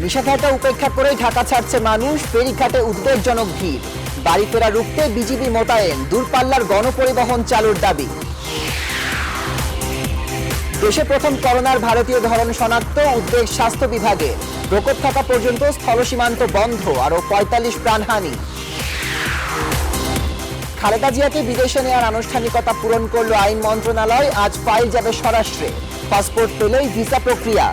নিষেধাজ্ঞা উপেক্ষা করেই ঢাকা ছাড়ছে মানুষ, ফেরিঘাটে উদ্বেগজনক ভিড়। বাড়ি ফেরা রুখতে বিজিবি মোতায়েন, দূরপাল্লার গণপরিবহন চালুর দাবি। দেশে প্রথম করোনার ভারতীয় ধরন শনাক্ত, উদ্বেগ স্বাস্থ্য বিভাগে। প্রকোপ থাকা পর্যন্ত স্থল সীমান্ত বন্ধ, আরও ৪৫ প্রাণহানি। খালেদা জিয়াকে বিদেশে নেওয়ার আনুষ্ঠানিকতা পূরণ করল আইন মন্ত্রণালয়, আজ ফাইল যাবে স্বরাষ্ট্রে। পাসপোর্ট পেলেই ভিসা প্রক্রিয়া।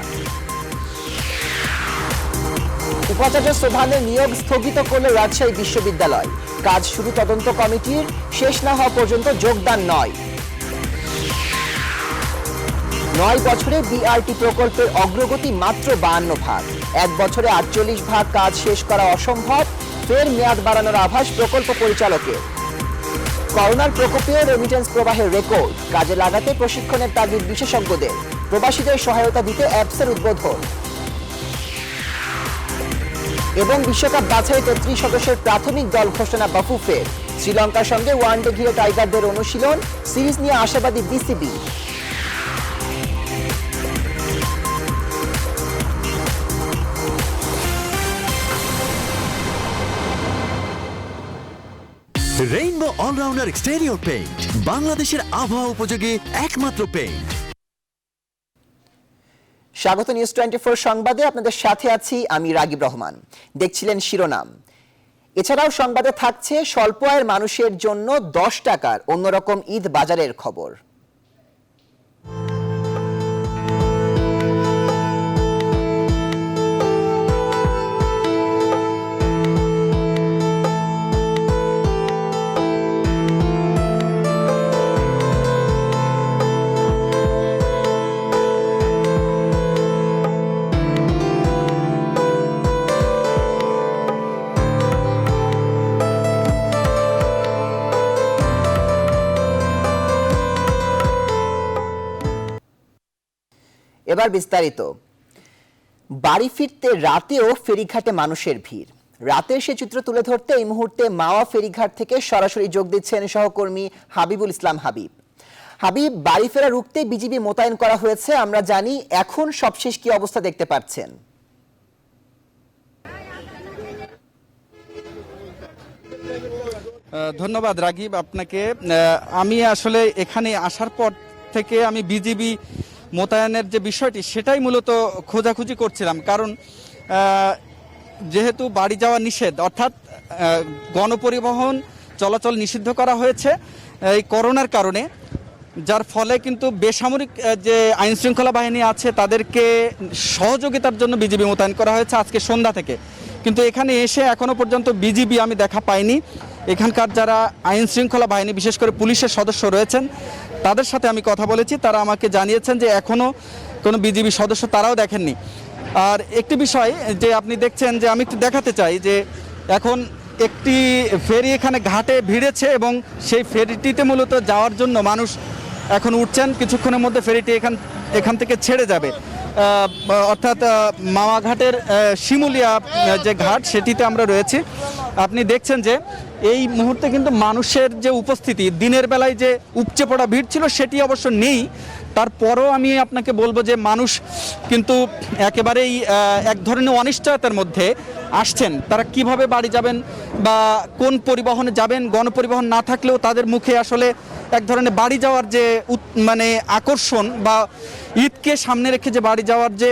উপাচার্য সোভানের নিয়োগ স্থগিত করল রাজশাহী বিশ্ববিদ্যালয়, কাজ শুরু তদন্ত কমিটির, শেষ না হওয়া পর্যন্ত যোগদান নয়। ৯ বছরে বিআরটি প্রকল্পের অগ্রগতি মাত্র ৫২ ভাগ, ১ বছরে ৪৮ ভাগ কাজ শেষ করা অসম্ভব, ফের মেয়াদ বাড়ানোর আভাস প্রকল্প পরিচালকের। করোনার প্রকোপেও রেমিটেন্স প্রবাহের রেকর্ড, কাজে লাগাতে প্রশিক্ষণের তাগিদ বিশেষজ্ঞদের, প্রবাসীদের সহায়তা দিতে অ্যাপসের উদ্বোধন। এবং বিশ্বকাপ বাছাই ৩৩ সদস্যের প্রাথমিক দল ঘোষণা বাফুফের। শ্রীলঙ্কার সঙ্গে ওয়ানডে ঘিরে টাইগারদের অনুশীলন, সিরিজ নিয়ে আশাবাদী BCB. Rainbow all rounder exterior paint, বাংলাদেশের আবহাওয়া উপযোগী একমাত্র পেইন্ট। স্বাগত নিউজ 24 সংবাদে, আপনাদের সাথে আছি আমি রাগিব রহমান। দেখছিলেন শিরোনাম। এছাড়াও সংবাদে থাকছে স্বল্প আয়ের মানুষের জন্য 10 টাকার অন্যরকম ঈদ বাজারের খবর। এবার বিস্তারিত। বাড়ি ফিরতে রাতেও ফেরিঘাটে মানুষের ভিড়। রাতের সে চিত্র তুলে ধরতে এই মুহূর্তে মাওয়া ফেরিঘাট থেকে সরাসরি যোগ দিচ্ছেন সহকর্মী হাবিবুল ইসলাম হাবিব। হাবিব, বাড়ি ফেরা রুখতে বিজিবি মোতায়েন করা হয়েছে আমরা জানি, এখন সবশেষ কি অবস্থা দেখতে পাচ্ছেন? ধন্যবাদ রাগিব আপনাকে। আমি আসলে এখানে আসার পর থেকে আমি বিজিবি মোতায়েনের যে বিষয়টি সেটাই মূলত খোঁজাখুঁজি করছিলাম, কারণ যেহেতু বাড়ি যাওয়া নিষেধ, অর্থাৎ গণপরিবহন চলাচল নিষিদ্ধ করা হয়েছে এই করোনার কারণে, যার ফলে কিন্তু বেসামরিক যে আইন শৃঙ্খলা বাহিনী আছে তাদেরকে সহযোগিতার জন্য বিজিবি মোতায়েন করা হয়েছে আজকে সন্ধ্যা থেকে। কিন্তু এখানে এসে এখনো পর্যন্ত বিজিবি আমি দেখা পাইনি। এখানকার যারা আইন শৃঙ্খলা বাহিনী, বিশেষ করে পুলিশের সদস্য রয়েছেন, তাদের সাথে আমি কথা বলেছি, তারা আমাকে জানিয়েছেন যে এখনও কোনো বিজিবি সদস্য তারাও দেখেননি। আর একটি বিষয় যে আপনি দেখছেন, যে আমি একটু দেখাতে চাই যে এখন একটি ফেরি এখানে ঘাটে ভিড়েছে এবং সেই ফেরিটিতে মূলত যাওয়ার জন্য মানুষ এখন উঠছেন। কিছুক্ষণের মধ্যে ফেরিটি এখান থেকে ছেড়ে যাবে, অর্থাৎ মাওয়া ঘাটের শিমুলিয়া যে ঘাট সেটিতে আমরা রয়েছি। আপনি দেখছেন যে এই মুহূর্তে কিন্তু মানুষের যে উপস্থিতি, দিনের বেলায় যে উপচে পড়া ভিড় ছিল সেটি অবশ্য নেই। তারপরও আমি আপনাকে বলবো যে মানুষ কিন্তু একেবারেই এক ধরনের অনিশ্চয়তার মধ্যে আসছেন। তারা কিভাবে বাড়ি যাবেন বা কোন পরিবহনে যাবেন, গণপরিবহন না থাকলেও তাদের মুখে আসলে এক ধরনের বাড়ি যাওয়ার যে মানে আকর্ষণ বা ঈদকে সামনে রেখে যে বাড়ি যাওয়ার যে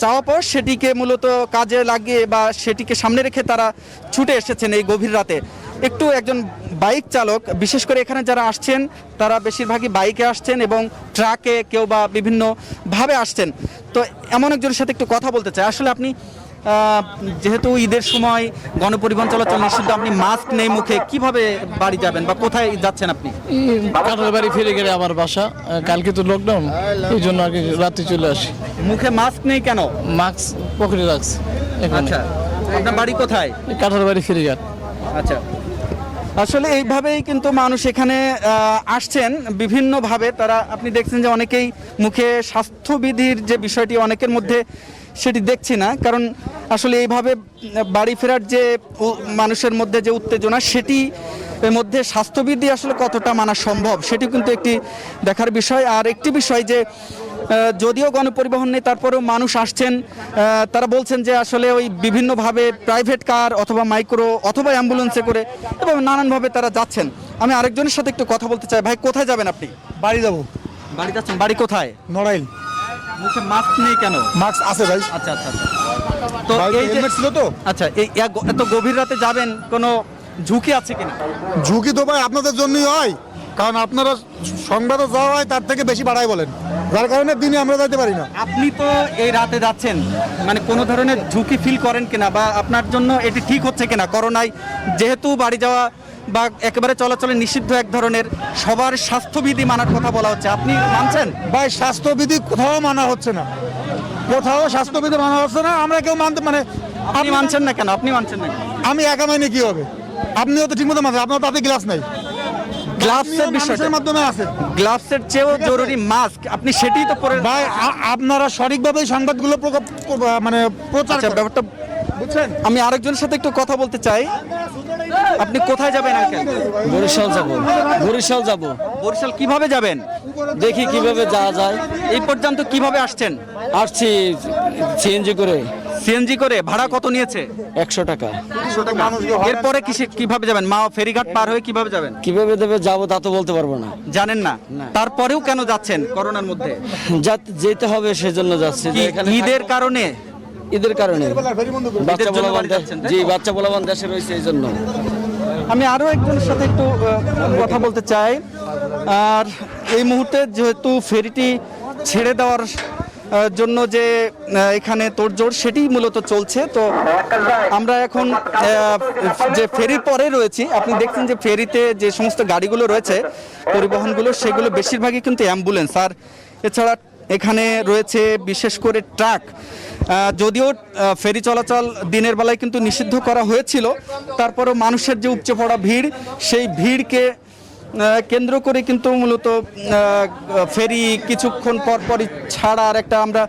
চাওয়া পাওয়া, সেটিকে মূলত কাজে লাগিয়ে বা সেটিকে সামনে রেখে তারা ছুটে এসেছেন এই গভীর রাতে। একটু একজন বাইক চালক, বিশেষ করে এখানে যারা আসছেন তারা বেশিরভাগই বাইকে আসছেন এবং ট্রাকে কেউ বা বিভিন্নভাবে আসছেন। তো এমন একজনের সাথে একটু কথা বলতে চাই। আসলে আপনি যেহেতু ঈদের সময় গণপরিবহন চলাচল নিষিদ্ধ, আপনি মাস্ক নেই মুখে, কিভাবে বাড়ি যাবেন বা কোথায় যাচ্ছেন আপনি? কাঠের বাড়ি ফিরে গেলে আমার বাসা, কালকে তো লকডাউন, এই জন্য আগে রাতে চলে আসি। মুখে মাস্ক নেই কেন? মাস্ক পকেটে রাখছি। আচ্ছা, আপনার বাড়ি কোথায়? কাঠের বাড়ি ফেরিঘাট। আচ্ছা, আসলে এইভাবেই কিন্তু মানুষ এখানে আসছেন বিভিন্নভাবে। তারা, আপনি দেখছেন যে অনেকেই মুখে স্বাস্থ্যবিধির যে বিষয়টি অনেকের মধ্যে সেটি দেখছি না, কারণ আসলে এইভাবে বাড়ি ফেরার যে মানুষের মধ্যে যে উত্তেজনা, সেটি এর মধ্যে স্বাস্থ্যবিধি আসলে কতটা মানা সম্ভব সেটি কিন্তু একটি দেখার বিষয়। আর একটি বিষয় যে যদিও গণপরিবহন নেই, তারপরেও মানুষ আসছেন। তারা বলছেন যে আসলে ওই বিভিন্নভাবে প্রাইভেট কার অথবা মাইক্রো অথবা অ্যাম্বুলেন্সে করে এবং নানানভাবে তারা যাচ্ছেন। আমি আরেকজনের সাথে একটু কথা বলতে চাই। ভাই, কোথায় যাবেন আপনি? বাড়ি যাবো। বাড়ি যাচ্ছেন? বাড়ি কোথায়? নড়াইল। মুখে মাস্ক নেই কেন? মাস্ক আছে ভাই। আচ্ছা আচ্ছা আচ্ছা। তো ভাই, এই যে হেলমেট ছিল তো? আচ্ছা, এই এত গভীর রাতে যাবেন, কোনো ঝুঁকি আছে কিনা? ঝুঁকি তো ভাই আপনাদের জন্যই হয়, কারণ আপনারা সংবাদে যাওয়া হয় তার থেকে বেশি বাড়াই বলেন, যার কারণে দিনে আমরা যাইতে পারি না। আপনি তো এই রাতে যাচ্ছেন, মানে কোনো ধরনের ঝুঁকি ফিল করেন কিনা, বা আপনার জন্য এটি ঠিক হচ্ছে কিনা? করোনায় যেহেতু বাড়ি যাওয়া বা একেবারে চলাচলে নিষিদ্ধ এক ধরনের, সবার স্বাস্থ্যবিধি মানার কথা বলা হচ্ছে, আপনি মানছেন? ভাই, স্বাস্থ্যবিধি কোথাও মানা হচ্ছে না, কোথাও স্বাস্থ্যবিধি মানা হচ্ছে না। আমরা কেউ মানতে মানে আপনি মানছেন না কেন? আপনি মানছেন না কেন? আমি একা মাইনে কি হবে? আপনিও তো ঠিকমতো মানছেন, আপনার তাতে গ্লাস নাই। গ্লাভসের বিষয়টা, মানুষের মাধ্যমে আছে গ্লাভসের চেয়েও জরুরি মাস্ক, আপনি সেটাই তো পরে। ভাই, আপনারা সঠিকভাবে এই সংবাদগুলো মানে প্রচার আচ্ছা, করেন। ব্যাপারটা বুঝছেন? আমি আরেকজনের সাথে একটু কথা বলতে চাই। আপনি কোথায় যাবেন আঙ্কেল? বরিশাল যাব, বরিশাল যাব। বরিশাল কিভাবে যাবেন? দেখি কিভাবে যাওয়া যায়। এই পর্যন্ত কিভাবে আসছেন? আসছি সিএনজি করে, সিএনজি করে। ভাড়া কত নিয়েছে? 100 টাকা। এরপরে কিভাবে যাবেন? মা ফেরিঘাট পার হয়ে কিভাবে যাবেন? কিভাবে দেবে যাবো তা তো বলতে পারবো না। জানেন না? তারপরেও কেন যাচ্ছেন করোনার মধ্যে? যেতে হবে সেজন্য যাচ্ছি। কি যে এখানে ঈদের কারণে? ঈদের কারণে বাচ্চা জন্য পোলাপান বাড়ি যাচ্ছেন, তাই জি তো? বাচ্চা পোলাপান দেশে রয়েছে এই জন্য। আমি আরো একজনের সাথে একটু কথা বলতে চাই। আর এই মুহূর্তে যেহেতু ফেরিটি ছেড়ে দেওয়ার জন্য যে এখানে তোড়জোড়, সেটি মূলত চলছে। তো আমরা এখন যে ফেরির পরে রয়েছি, আপনি দেখছেন যে ফেরিতে যে সমস্ত গাড়িগুলো রয়েছে, পরিবহনগুলো, সেগুলো বেশিরভাগই কিন্তু অ্যাম্বুলেন্স। আর এছাড়া এখানে রয়েছে বিশেষ করে ট্রাক। যদিও ফেরি চলাচল দিনের বেলায় কিন্তু নিষিদ্ধ করা হয়েছিল, তারপরেও মানুষের যে উপচে পড়া ভিড়, সেই ভিড়কে কেন্দ্র করে কিন্তু মূলত ফেরি কিছুক্ষণ পর পরই ছাড়ার একটা আমরা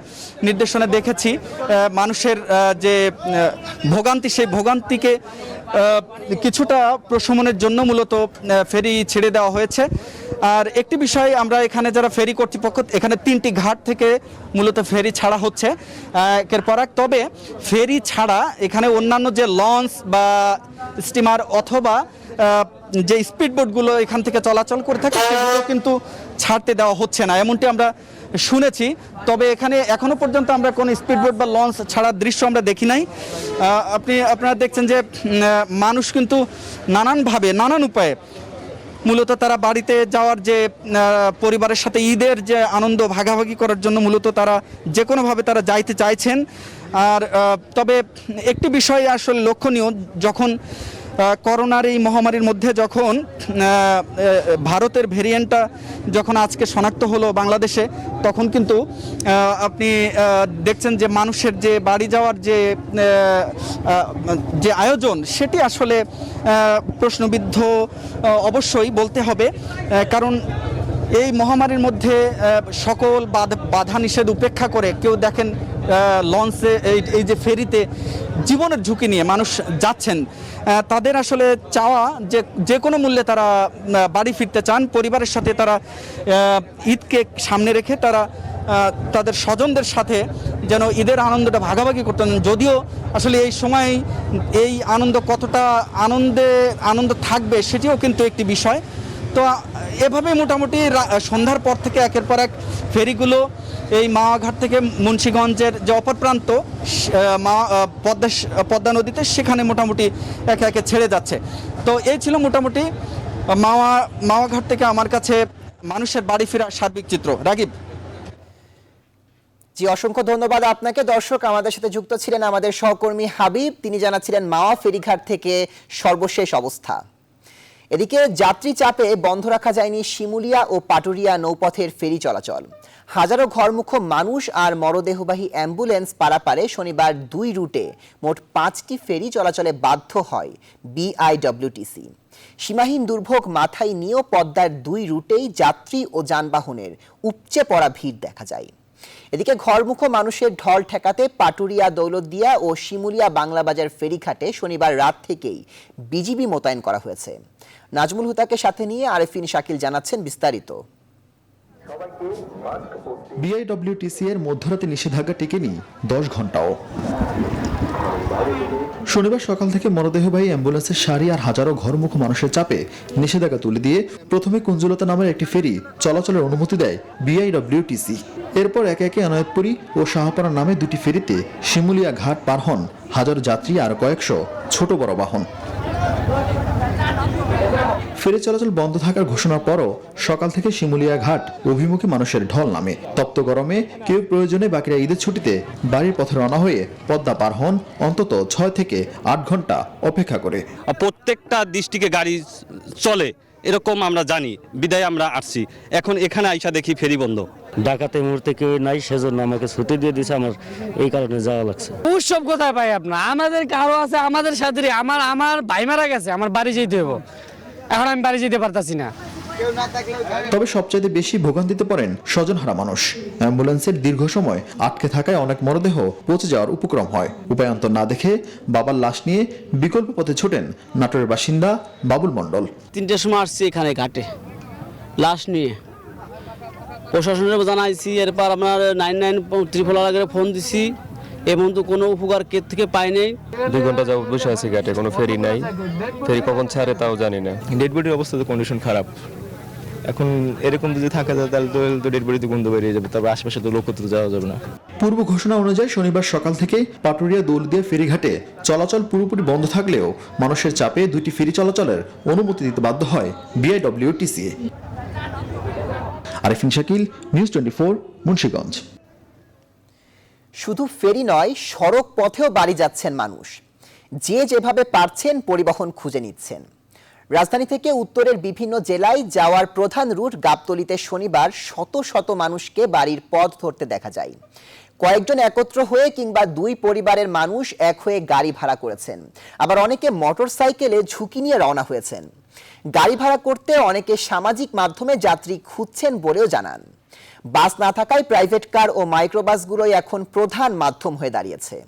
নির্দেশনা দেখেছি। মানুষের যে ভোগান্তি, সেই ভোগান্তিকে কিছুটা প্রশমনের জন্য মূলত ফেরি ছেড়ে দেওয়া হয়েছে। আর একটি বিষয়, আমরা এখানে যারা ফেরি কর্তৃপক্ষ, এখানে 3টি ঘাট থেকে মূলত ফেরি ছাড়া হচ্ছে একের পর এক। তবে ফেরি ছাড়া এখানে অন্যান্য যে লঞ্চ বা স্টিমার অথবা যে স্পিড বোটগুলো এখান থেকে চলাচল করে থাকে, সেগুলো কিন্তু ছাড়তে দেওয়া হচ্ছে না, এমনটি আমরা শুনেছি। তবে এখানে এখনো পর্যন্ত আমরা কোনো স্পিড বোট বা লঞ্চ ছাড়ার দৃশ্য আমরা দেখি নাই। আপনারা দেখছেন যে মানুষ কিন্তু নানানভাবে, নানান উপায়ে মূলত তারা বাড়িতে যাওয়ার যে পরিবারের সাথে ঈদের যে আনন্দ ভাগাভাগি করার জন্য মূলত তারা যে কোনোভাবে তারা যাইতে চাইছেন। আর তবে একটি বিষয় আসলে লক্ষণীয়, যখন করোনার এই মহামারীর মধ্যে যখন ভারতের ভেরিয়েন্টটা যখন আজকে শনাক্ত হলো বাংলাদেশে, তখন কিন্তু আপনি দেখছেন যে মানুষের যে বাড়ি যাওয়ার যে আয়োজন, সেটি আসলে প্রশ্নবিদ্ধ অবশ্যই বলতে হবে। কারণ এই মহামারীর মধ্যে সকল বাধা নিষেধ উপেক্ষা করে কেউ দেখেন লঞ্চে, এই যে ফেরিতে জীবনের ঝুঁকি নিয়ে মানুষ যাচ্ছেন। তাদের আসলে চাওয়া যে কোনো মূল্যে তারা বাড়ি ফিরতে চান, পরিবারের সাথে তারা ঈদকে সামনে রেখে তারা তাদের স্বজনদের সাথে যেন ঈদের আনন্দটা ভাগাভাগি করতেন। যদিও আসলে এই সময় এই আনন্দ কতটা আনন্দ থাকবে, সেটিও কিন্তু একটি বিষয়। তো এভাবে মোটামুটি সন্ধ্যার পর থেকে একের পর এক ফেরিগুলো এই মাওয়াঘাট থেকে মুন্সিগঞ্জের যে অপর প্রান্ত পদ্মা নদীতে, সেখানে মোটামুটি একে একে ছেড়ে যাচ্ছে। তো এই ছিল মোটামুটি মাওয়াঘাট থেকে আমার কাছে মানুষের বাড়ি ফেরার সার্বিক চিত্র। রাগিব। জি, অসংখ্য ধন্যবাদ আপনাকে। দর্শক, আমাদের সাথে যুক্ত ছিলেন আমাদের সহকর্মী হাবিব, তিনি জানাচ্ছিলেন মাওয়া ফেরিঘাট থেকে সর্বশেষ অবস্থা। এদিকে যাত্রী চাপে বন্ধ রাখা যায়নি শিমুলিয়া ও পাটুরিয়া নৌপথের ফেরি চলাচল। হাজারো ঘরমুখো মানুষ আর মরদেহবাহী অ্যাম্বুলেন্স পারাপারে শনিবার 2 রুটে মোট 5টি ফেরি চলাচলে বাধ্য হয় বিআইডব্লিউটিসি। সীমাহীন দুর্ভোগ মাথায় নিয়েও পদ্মার 2 রুটেই যাত্রী ও যানবাহনের উপচে পড়া ভিড় দেখা যায়। এদিকে ঘরমুখো মানুষের ঢল ঠেকাতে পাটুরিয়া, দৌলতদিয়া ও শিমুলিয়া বাংলাবাজার ফেরিঘাটে শনিবার রাত থেকেই বিজিবি মোতায়েন করা হয়েছে। নাজমুল হুদাকে সাথে নিয়ে আরেফিন শাকিল জানাচ্ছেন বিস্তারিত। বিআইডব্লিউটিসি এর মধ্যরাতে নিষেধাজ্ঞা টিকেনি 10 ঘন্টাও। শনিবার সকাল থেকে মরদেহবাহী অ্যাম্বুলেন্সের সারি আর হাজারো ঘরমুখ মানুষের চাপে নিষেধাজ্ঞা তুলে দিয়ে প্রথমে কুঞ্জলতা নামের একটি ফেরি চলাচলের অনুমতি দেয় বিআইডব্লিউটিসি। এরপর একে একে এনায়েতপুরী ও শাহপাড়া নামে দুটি ফেরিতে শিমুলিয়া ঘাট পার হন হাজারো যাত্রী আর কয়েকশো ছোট বড় বাহন। ফেরি চলাচল বন্ধ থাকার ঘোষণার পরও সকাল থেকে শিমুলিয়া ঘাট অভিমুখী মানুষের ঢল নামে। তপ্ত গরমে কেউ প্রয়োজনে, বাকিরা ঈদের ছুটিতে বাড়ির পথে রওনা হয়ে পদ্মা পার হন অন্তত 6 থেকে 8 ঘন্টা অপেক্ষা করে। প্রত্যেকটা ডিস্ট্রিক্টে গাড়ি চলে এরকম আমরা জানি, বিদায় আমরা আসছি। এখন এখানে আইসা দেখি ফেরি বন্ধ। ঢাকাতে মুহূর্তে কেউ নাই, সেজন্য আমাকে ছুটি দিয়ে দিয়েছে, আমার এই কারণে যাওয়া লাগছে। উৎসব কোথায় পাই আপনার? আমাদের কারো আছে, আমাদের সাথে আমার ভাই মারা গেছে, আমার বাড়ি যেতে হবে, এখন আমি বাড়ি যেতে পারতাছি না। তবে সবচাইতে বেশি ভোগান্তিতে পড়েন স্বজনহারা মানুষ। অ্যাম্বুলেন্সের দীর্ঘ সময় আটকে থাকায় অনেক মরদেহ পচে যাওয়ার উপক্রম হয়। উপায়ন্তর না দেখে বাবার লাশ নিয়ে বিকল্প পথে ছোটেন নাটোরের বাসিন্দা বাবুল মণ্ডল। 3টের সময় আসছি এখানে ঘাটে লাশ নিয়ে, প্রশাসনের জানাইছি, এরপর আপনার 99 আগে ফোন দিছি, এমন তো কোনো উপকার কে থেকে পাই নাই। 2 ঘন্টা যাবত বসে আছি ঘাটে, কোনো ফেরি নাই, ফেরি কখন ছাড়ে তাও জানি না। ডেড বডির অবস্থা তো কন্ডিশন খারাপ, এখন এরকম যদি থাকা যায় তাহলে তো ডেড বডিতে গন্ধ বেরিয়ে যাবে, তবে আশেপাশে তো লোক তো যাওয়া যাবে না। পূর্ব ঘোষণা অনুযায়ী শনিবার সকাল থেকে পাটুরিয়া দৌলদিয়া ফেরিঘাটে চলাচল পুরোপুরি বন্ধ থাকলেও মানুষের চাপে দুটি ফেরি চলাচলের অনুমতি দিতে বাধ্য হয় বিআইডব্লিউটিসি। আরিফিন শাকিল, নিউজ 24, মুন্সিগঞ্জ। শুধু ফেরি নয়, সড়ক পথেও বাড়ি যাচ্ছেন মানুষ। যে যেভাবে পারছেন পরিবহন খুঁজে নিচ্ছেন। রাজধানী থেকে উত্তরের বিভিন্ন জেলায় যাওয়ার প্রধান রুট গাবতলীতে শনিবার শত শত মানুষকে বাড়ির পথ ধরতে দেখা যায়। কয়েকজন একত্র হয়ে কিংবা 2 পরিবারের মানুষ এক হয়ে গাড়ি ভাড়া করেছেন, আবার অনেকে মোটরসাইকেলে ঝুঁকি নিয়ে রওনা হয়েছেন। গাড়ি ভাড়া করতে অনেকে সামাজিক মাধ্যমে যাত্রী খুঁজছেন বলেও জানান। বাস না থাকায় প্রাইভেট কার ও মাইক্রোবাসগুলোই এখন প্রধান মাধ্যম হয়ে দাঁড়িয়েছে।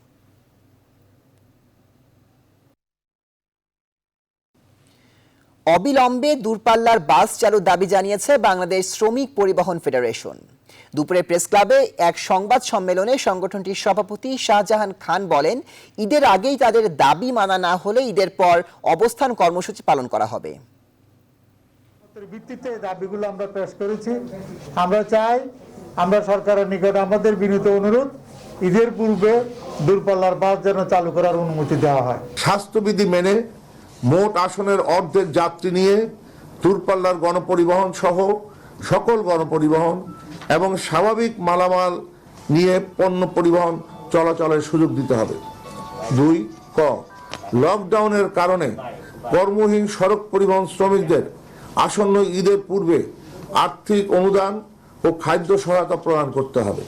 অবিলম্বে দূরপাল্লার বাস চালুর দাবি জানিয়েছে বাংলাদেশ শ্রমিক পরিবহন ফেডারেশন। দুপুরে প্রেস ক্লাবে এক সংবাদ সম্মেলনে সংগঠনটির সভাপতি শাহজাহান খান বলেন, ঈদের আগেই তাদের দাবি মানা না হলে ঈদের পর অবস্থান কর্মসূচি পালন করা হবে। ভিত্তিতে দাবিগুলো আমরা পেশ করেছি। আমরা চাই, আমরা সরকারের নিকট আমাদের বিনীত অনুরোধ, ঈদের পূর্বে দূরপাল্লার বাস যেন চালু করার অনুমতি দেওয়া হয়। স্বাস্থ্যবিধি মেনে মোট আসনের অর্ধেক যাত্রী নিয়ে দূরপাল্লার গণপরিবহন সহ সকল গণপরিবহন এবং স্বাভাবিক মালামাল নিয়ে পণ্য পরিবহন চলাচলের সুযোগ দিতে হবে। 2 ক লকডাউনের কারণে কর্মহীন সড়ক পরিবহন শ্রমিকদের আসন্ন ঈদের পূর্বে আর্থিক অনুদান ও খাদ্য সহায়তা প্রদান করতে হবে।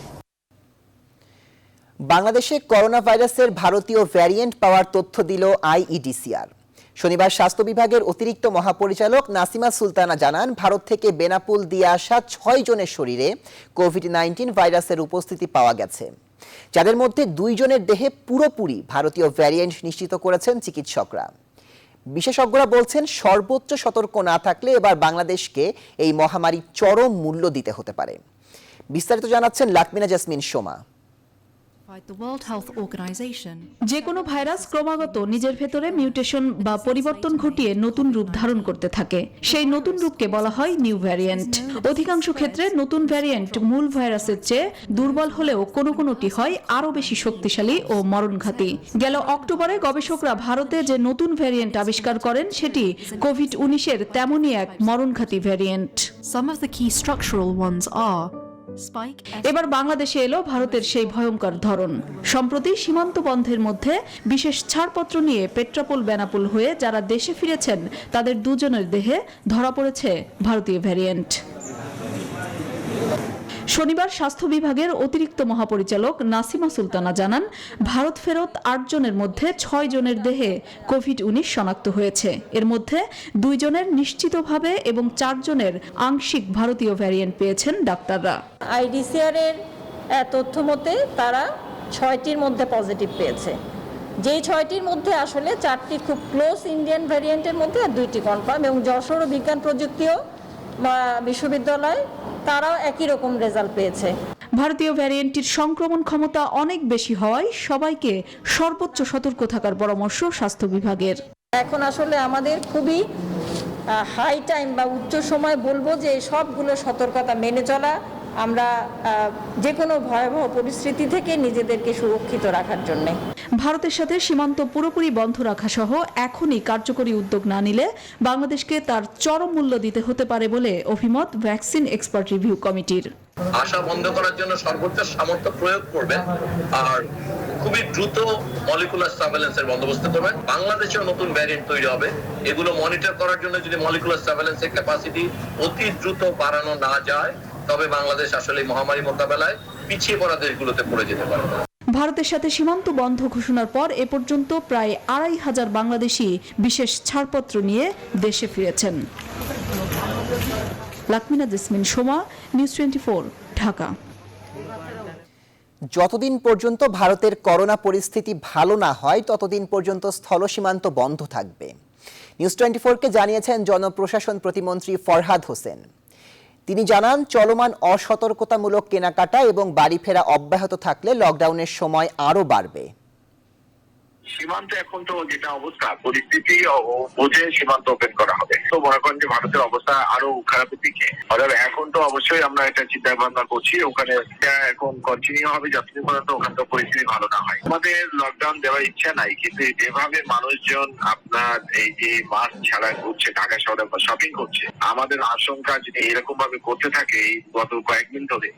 বাংলাদেশে করোনা ভাইরাসের ভারতীয় ভ্যারিয়েন্ট পাওয়ার তথ্য দিল আইইডিসিআর। শনিবার স্বাস্থ্য বিভাগের অতিরিক্ত মহাপরিচালক নাসিমা সুলতানা জানান, ভারত থেকে বেনাপুল দিয়ে আসা 6 জনের শরীরে কোভিড-19 ভাইরাসের উপস্থিতি পাওয়া গেছে, যাদের মধ্যে 2 জনের দেহে পুরোপুরি ভারতীয় ভ্যারিয়েন্ট নিশ্চিত করেছেন চিকিৎসকরা। বিশেষজ্ঞরা বলছেন, সর্বোচ্চ সতর্ক না থাকলে এবার বাংলাদেশকে এই মহামারী চরম মূল্য দিতে হতে পারে। বিস্তারিত জানাচ্ছেন লাকমিনা জাসমিন সোমা। যে কোনো ভাইরাস ক্রমাগত নিজের ভেতরে মিউটেশন বা পরিবর্তন ঘটিয়ে নতুন রূপ ধারণ করতে থাকে। সেই নতুন রূপকে বলা হয় নিউ ভ্যারিয়েন্ট। অধিকাংশ ক্ষেত্রে নতুন ভ্যারিয়েন্ট মূল ভাইরাসের চেয়ে দুর্বল হলেও কোনো কোনোটি হয় আরও বেশি শক্তিশালী ও মরণঘাতী। গেল অক্টোবরে গবেষকরা ভারতে যে নতুন ভ্যারিয়েন্ট আবিষ্কার করেন, সেটি কোভিড-19-এর তেমনই এক মরণঘাতী ভ্যারিয়েন্ট। এবার বাংলাদেশে এলো ভারতের সেই ভয়ঙ্কর ধরন। সম্প্রতি সীমান্ত বন্ধের মধ্যে বিশেষ ছাড়পত্র নিয়ে পেট্রাপোল বেনাপোল হয়ে যারা দেশে ফিরেছেন, তাদের 2 জনের দেহে ধরা পড়েছে ভারতীয় ভ্যারিয়েন্ট। শনিবার স্বাস্থ্য বিভাগের অতিরিক্ত মহাপরিচালক নাসিমা সুলতানা জানান, ভারত ফেরত 8 জনের মধ্যে 6 জনের দেহে কোভিড-19 শনাক্ত হয়েছে। এর মধ্যে 2 জনের নিশ্চিতভাবে এবং 4 জনের আংশিক ভারতীয় ভ্যারিয়েন্ট পেয়েছেন ডাক্তাররা। আইডিসিআর এর তথ্য মতে তারা 6টির মধ্যে পজিটিভ পেয়েছে। যেই 6টির মধ্যে আসলে 4টি খুব ক্লোজ ইন্ডিয়ান ভ্যারিয়েন্টের মধ্যে আর 2টি কনফার্ম, এবং যশোর বিজ্ঞান প্রযুক্তিও বিশ্ববিদ্যালয় তারাও একই রকম রেজাল্ট পেয়েছে। ভারতীয় ভ্যারিয়েন্টটির সংক্রমণ ক্ষমতা অনেক বেশি হওয়ায় সবাইকে সর্বোচ্চ সতর্ক থাকার পরামর্শ স্বাস্থ্য বিভাগের। এখন আসলে আমাদের খুবই হাই টাইম বা উচ্চ সময় বলবো যে সবগুলো সতর্কতা মেনে চলা, আমরা যে কোনো ভয়াবহ পরিস্থিতি থেকে নিজেদেরকে সুরক্ষিত রাখার জন্য। ভারতের সাথে সীমান্ত পুরোপুরি বন্ধ রাখা সহ এখনই কার্যকরী উদ্যোগ না নিলে বাংলাদেশকে তার চরম মূল্য দিতে হতে পারে বলে অভিমত ভ্যাকসিন এক্সপার্ট রিভিউ কমিটির। আশা বন্ধ করার জন্য সর্বোচ্চ সামর্থ্য প্রয়োগ করবেন আর খুবই দ্রুত মলিকুলার সার্ভেলেন্সের বন্দোবস্ত করবেন। বাংলাদেশেও নতুন ভ্যারিয়েন্ট তৈরি হবে, এগুলো মনিটর করার জন্য যদি মলিকুলার সার্ভেলেন্সের ক্যাপাসিটি অতি দ্রুত বাড়ানো না যায় তবে বাংলাদেশ আসলে মহামারী মোকাবেলায় পিছিয়ে পড়া দেশগুলোতে পড়ে যেতে পারে। ভারতের সাথে সীমান্ত বন্ধ ঘোষণার পর এ পর্যন্ত প্রায় ২৫০০ বাংলাদেশি বিশেষ ছাড়পত্র নিয়ে দেশে ফিরেছেন। লাকমিনা জেসমিন, সোমা, নিউজ 24, ঢাকা। যতদিন পর্যন্ত ভারতের করোনা পরিস্থিতি ভালো না হয় ততদিন পর্যন্ত স্থল সীমান্ত বন্ধ থাকবে। নিউজ 24-কে জানিয়েছেন জনপ্রশাসন প্রতিমন্ত্রী ফরহাদ হোসেন। তিনি জানান, চলমান অসতর্কতামূলক কেনাকাটা এবং বাড়ি ফেরা অব্যাহত থাকলে লকডাউনের সময় আরও বাড়বে। সীমান্তে এখন তো যেটা অবস্থা, পরিস্থিতি বুঝে সীমান্ত ওপেন করা হবে। তো মনে করেন যে ভারতের অবস্থা আরো খারাপের দিকে, অর্থাৎ এখন তো অবশ্যই আমরা এটা চিন্তা ভাবনা করছি ওখানে এখন কন্টিনিউ হবে যতদিন পর্যন্ত ওখানে তো পরিস্থিতি ভালো না হয়। আমাদের লকডাউন দেওয়ার ইচ্ছা নাই, কিন্তু যেভাবে মানুষজন আপনার এই যে মাস্ক ছাড়া ঘুরছে, ঢাকা শহরে শপিং করছে, আমাদের আশঙ্কা যদি এরকম ভাবে করতে থাকে এই গত কয়েকদিন ধরে,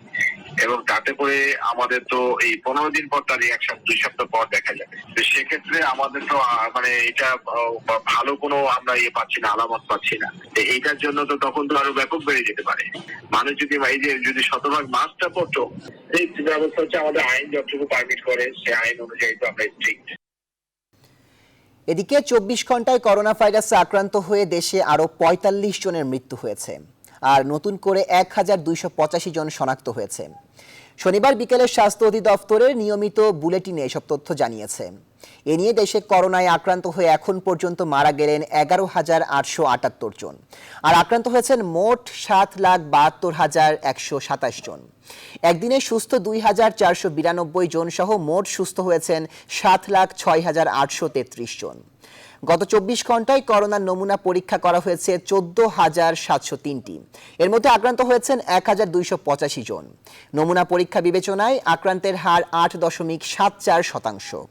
এবং তাতে করে আমাদের তো এই 15 দিন পর তার এক সপ্তাহ 2 সপ্তাহ পর দেখা যাবে। তো সেক্ষেত্রে আমাদের তো মানে এটা ভালো কোনো আমরা পাচ্ছি না, আলামত পাচ্ছি না। এইটার জন্য তো তখন তো আরো ব্যাপক বেড়ে যেতে পারে। মানুষ যদি এই যে যদি শতভাগ মাস্কটা পড়তো, এই ব্যবস্থা হচ্ছে আমাদের আইন যতটুকু পারমিট করে সে আইন অনুযায়ী তো আমরা স্ট্রিক্ট। এদিকে 24 ঘন্টায় করোনা ভাইরাসে আক্রান্ত হয়ে দেশে আরো 45 জনের মৃত্যু হয়েছে আর নতুন করে 1285 জন শনাক্ত হয়েছে। শনিবার বিকেলে স্বাস্থ্য অধিদপ্তরের নিয়মিত বুলেটিনে এসব তথ্য জানিয়েছে। এ নিয়ে দেশে করোনায় আক্রান্ত হয়ে এখন পর্যন্ত মারা গেলেন 11,878 জন আর আক্রান্ত হয়েছেন মোট 7,72,127 জন। একদিনে সুস্থ 2,492 জন সহ মোট সুস্থ হয়েছেন 7,06,833 জন। গত 24 ঘন্টায় করোনার নমুনা পরীক্ষা করা হয়েছে 14,703টি। এর মধ্যে আক্রান্ত হয়েছেন 1,285 জন। নমুনা পরীক্ষা বিবেচনায় আক্রান্তের হার 8.74%।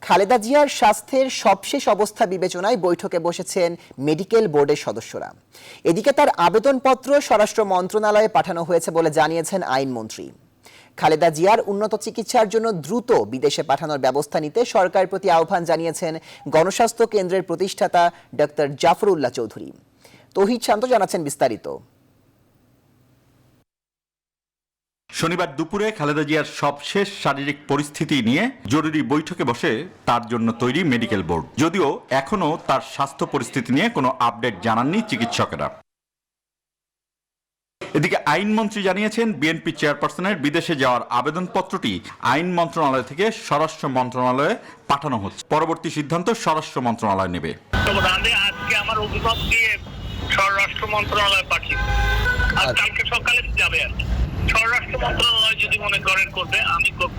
খালেদা জিয়ার স্বাস্থ্যের সবশেষ অবস্থা বিবেচনায় বৈঠকে বসেছেন মেডিকেল বোর্ডের সদস্যরা। এদিকে তার আবেদনপত্র স্বরাষ্ট্র মন্ত্রণালয়ে পাঠানো হয়েছে বলে জানিয়েছেন আইনমন্ত্রী। খালেদা জিয়ার উন্নত চিকিৎসার জন্য দ্রুত বিদেশে পাঠানোর ব্যবস্থা নিতে সরকারের প্রতি আহ্বান জানিয়েছেন গণস্বাস্থ্য কেন্দ্রের প্রতিষ্ঠাতা ডক্টর জাফরুল্লাহ চৌধুরী। তৌহিদ শান্ত জানাচ্ছেন বিস্তারিত। শনিবার দুপুরে খালেদা জিয়ার সবশেষ শারীরিক পরিস্থিতি নিয়ে জরুরি বৈঠকে বসে তার জন্য তৈরি মেডিকেল বোর্ড। যদিও এখনো তার স্বাস্থ্য পরিস্থিতি নিয়ে কোনো আপডেট জানাননি চিকিৎসকেরা। এদিকে আইনমন্ত্রী জানিয়েছেন, বিএনপি চেয়ারপারসনের বিদেশে যাওয়ার আবেদনপত্রটি আইন মন্ত্রণালয় থেকে স্বরাষ্ট্র মন্ত্রণালয়ে পাঠানো হচ্ছে। পরবর্তী সিদ্ধান্ত স্বরাষ্ট্র মন্ত্রণালয় নেবে। আজকে আমার অভিমত দিয়ে স্বরাষ্ট্র মন্ত্রণালয় পাঠিয়ে আর কালকে সকালে যাবে আর স্বরাষ্ট্র মন্ত্রণালয় যদি মনে করেন করবে, আমি করব।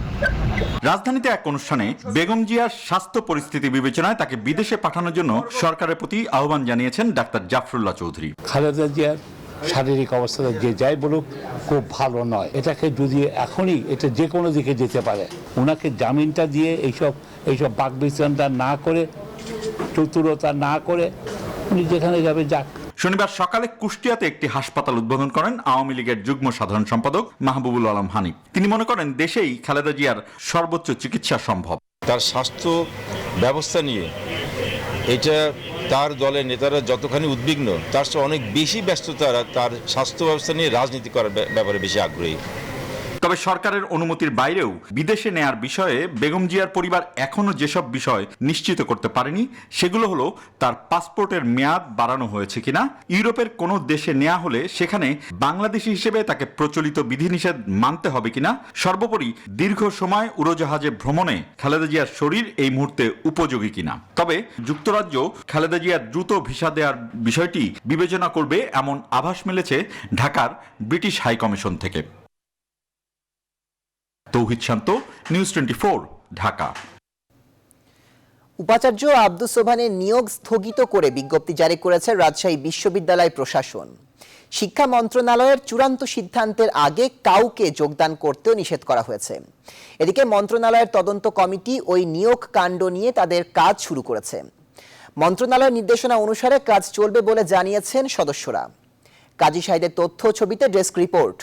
রাজধানীতে এক অনুষ্ঠানে বেগম জিয়ার স্বাস্থ্য পরিস্থিতি বিবেচনায় তাকে বিদেশে পাঠানোর জন্য সরকারের প্রতি আহ্বান জানিয়েছেন ডাক্তার জাফরুল্লাহ চৌধুরী। খালেদা জিয়ার শারীরিক অবস্থাটা যে যাই বলুক খুব ভালো নয়। এটাকে যদি এখনই এটা যে কোনো দিকে যেতে পারে, ওনাকে জামিনটা দিয়ে এইসব বাকবিতণ্ডা না করে, চতুরতা না করে উনি যেখানে যাবে যাক। শনিবার সকালে কুষ্টিয়াতে একটি হাসপাতাল উদ্বোধন করেন আওয়ামী লীগের যুগ্ম সাধারণ সম্পাদক মাহবুবুল আলম হানিফ। তিনি মনে করেন দেশেই খালেদা জিয়ার সর্বোচ্চ চিকিৎসা সম্ভব। তার স্বাস্থ্য ব্যবস্থা নিয়ে এটা তার দলের নেতারা যতখানি উদ্বিগ্ন, তার চেয়ে অনেক বেশি ব্যস্ততারা তার স্বাস্থ্য ব্যবস্থা নিয়ে রাজনীতি করার ব্যাপারে বেশি আগ্রহী। তবে সরকারের অনুমতির বাইরেও বিদেশে নেয়ার বিষয়ে বেগম জিয়ার পরিবার এখনো যেসব বিষয় নিশ্চিত করতে পারেনি সেগুলো হলো তার পাসপোর্টের মেয়াদ বাড়ানো হয়েছে কিনা, ইউরোপের কোনো দেশে নেওয়া হলে সেখানে বাংলাদেশি হিসেবে তাকে প্রচলিত বিধিনিষেধ মানতে হবে কিনা, সর্বোপরি দীর্ঘ সময় উড়োজাহাজে ভ্রমণে খালেদা জিয়ার শরীর এই মুহূর্তে উপযোগী কিনা। তবে যুক্তরাজ্য খালেদা জিয়ার দ্রুত ভিসা দেওয়ার বিষয়টি বিবেচনা করবে এমন আভাস মিলেছে ঢাকার ব্রিটিশ হাই কমিশন থেকে। তৌহিদ শান্ত, নিউজ 24, ঢাকা। উপাচার্য আব্দুস সোবহানের নিয়োগ স্থগিত করে বিজ্ঞপ্তি জারি করেছে রাজশাহী বিশ্ববিদ্যালয় প্রশাসন। শিক্ষা মন্ত্রণালয়ের চূড়ান্ত সিদ্ধান্তের আগে কাউকে যোগদান করতেও নিষেধ করা হয়েছে। এদিকে মন্ত্রণালয়ের তদন্ত কমিটি ওই নিয়োগ কাণ্ড নিয়ে তাদের কাজ শুরু করেছে। মন্ত্রণালয়ের নির্দেশনা অনুসারে কাজ চলবে বলে জানিয়েছেন সদস্যরা। কাজী সাহিদের তথ্য ছবিতে ডেস্ক রিপোর্ট।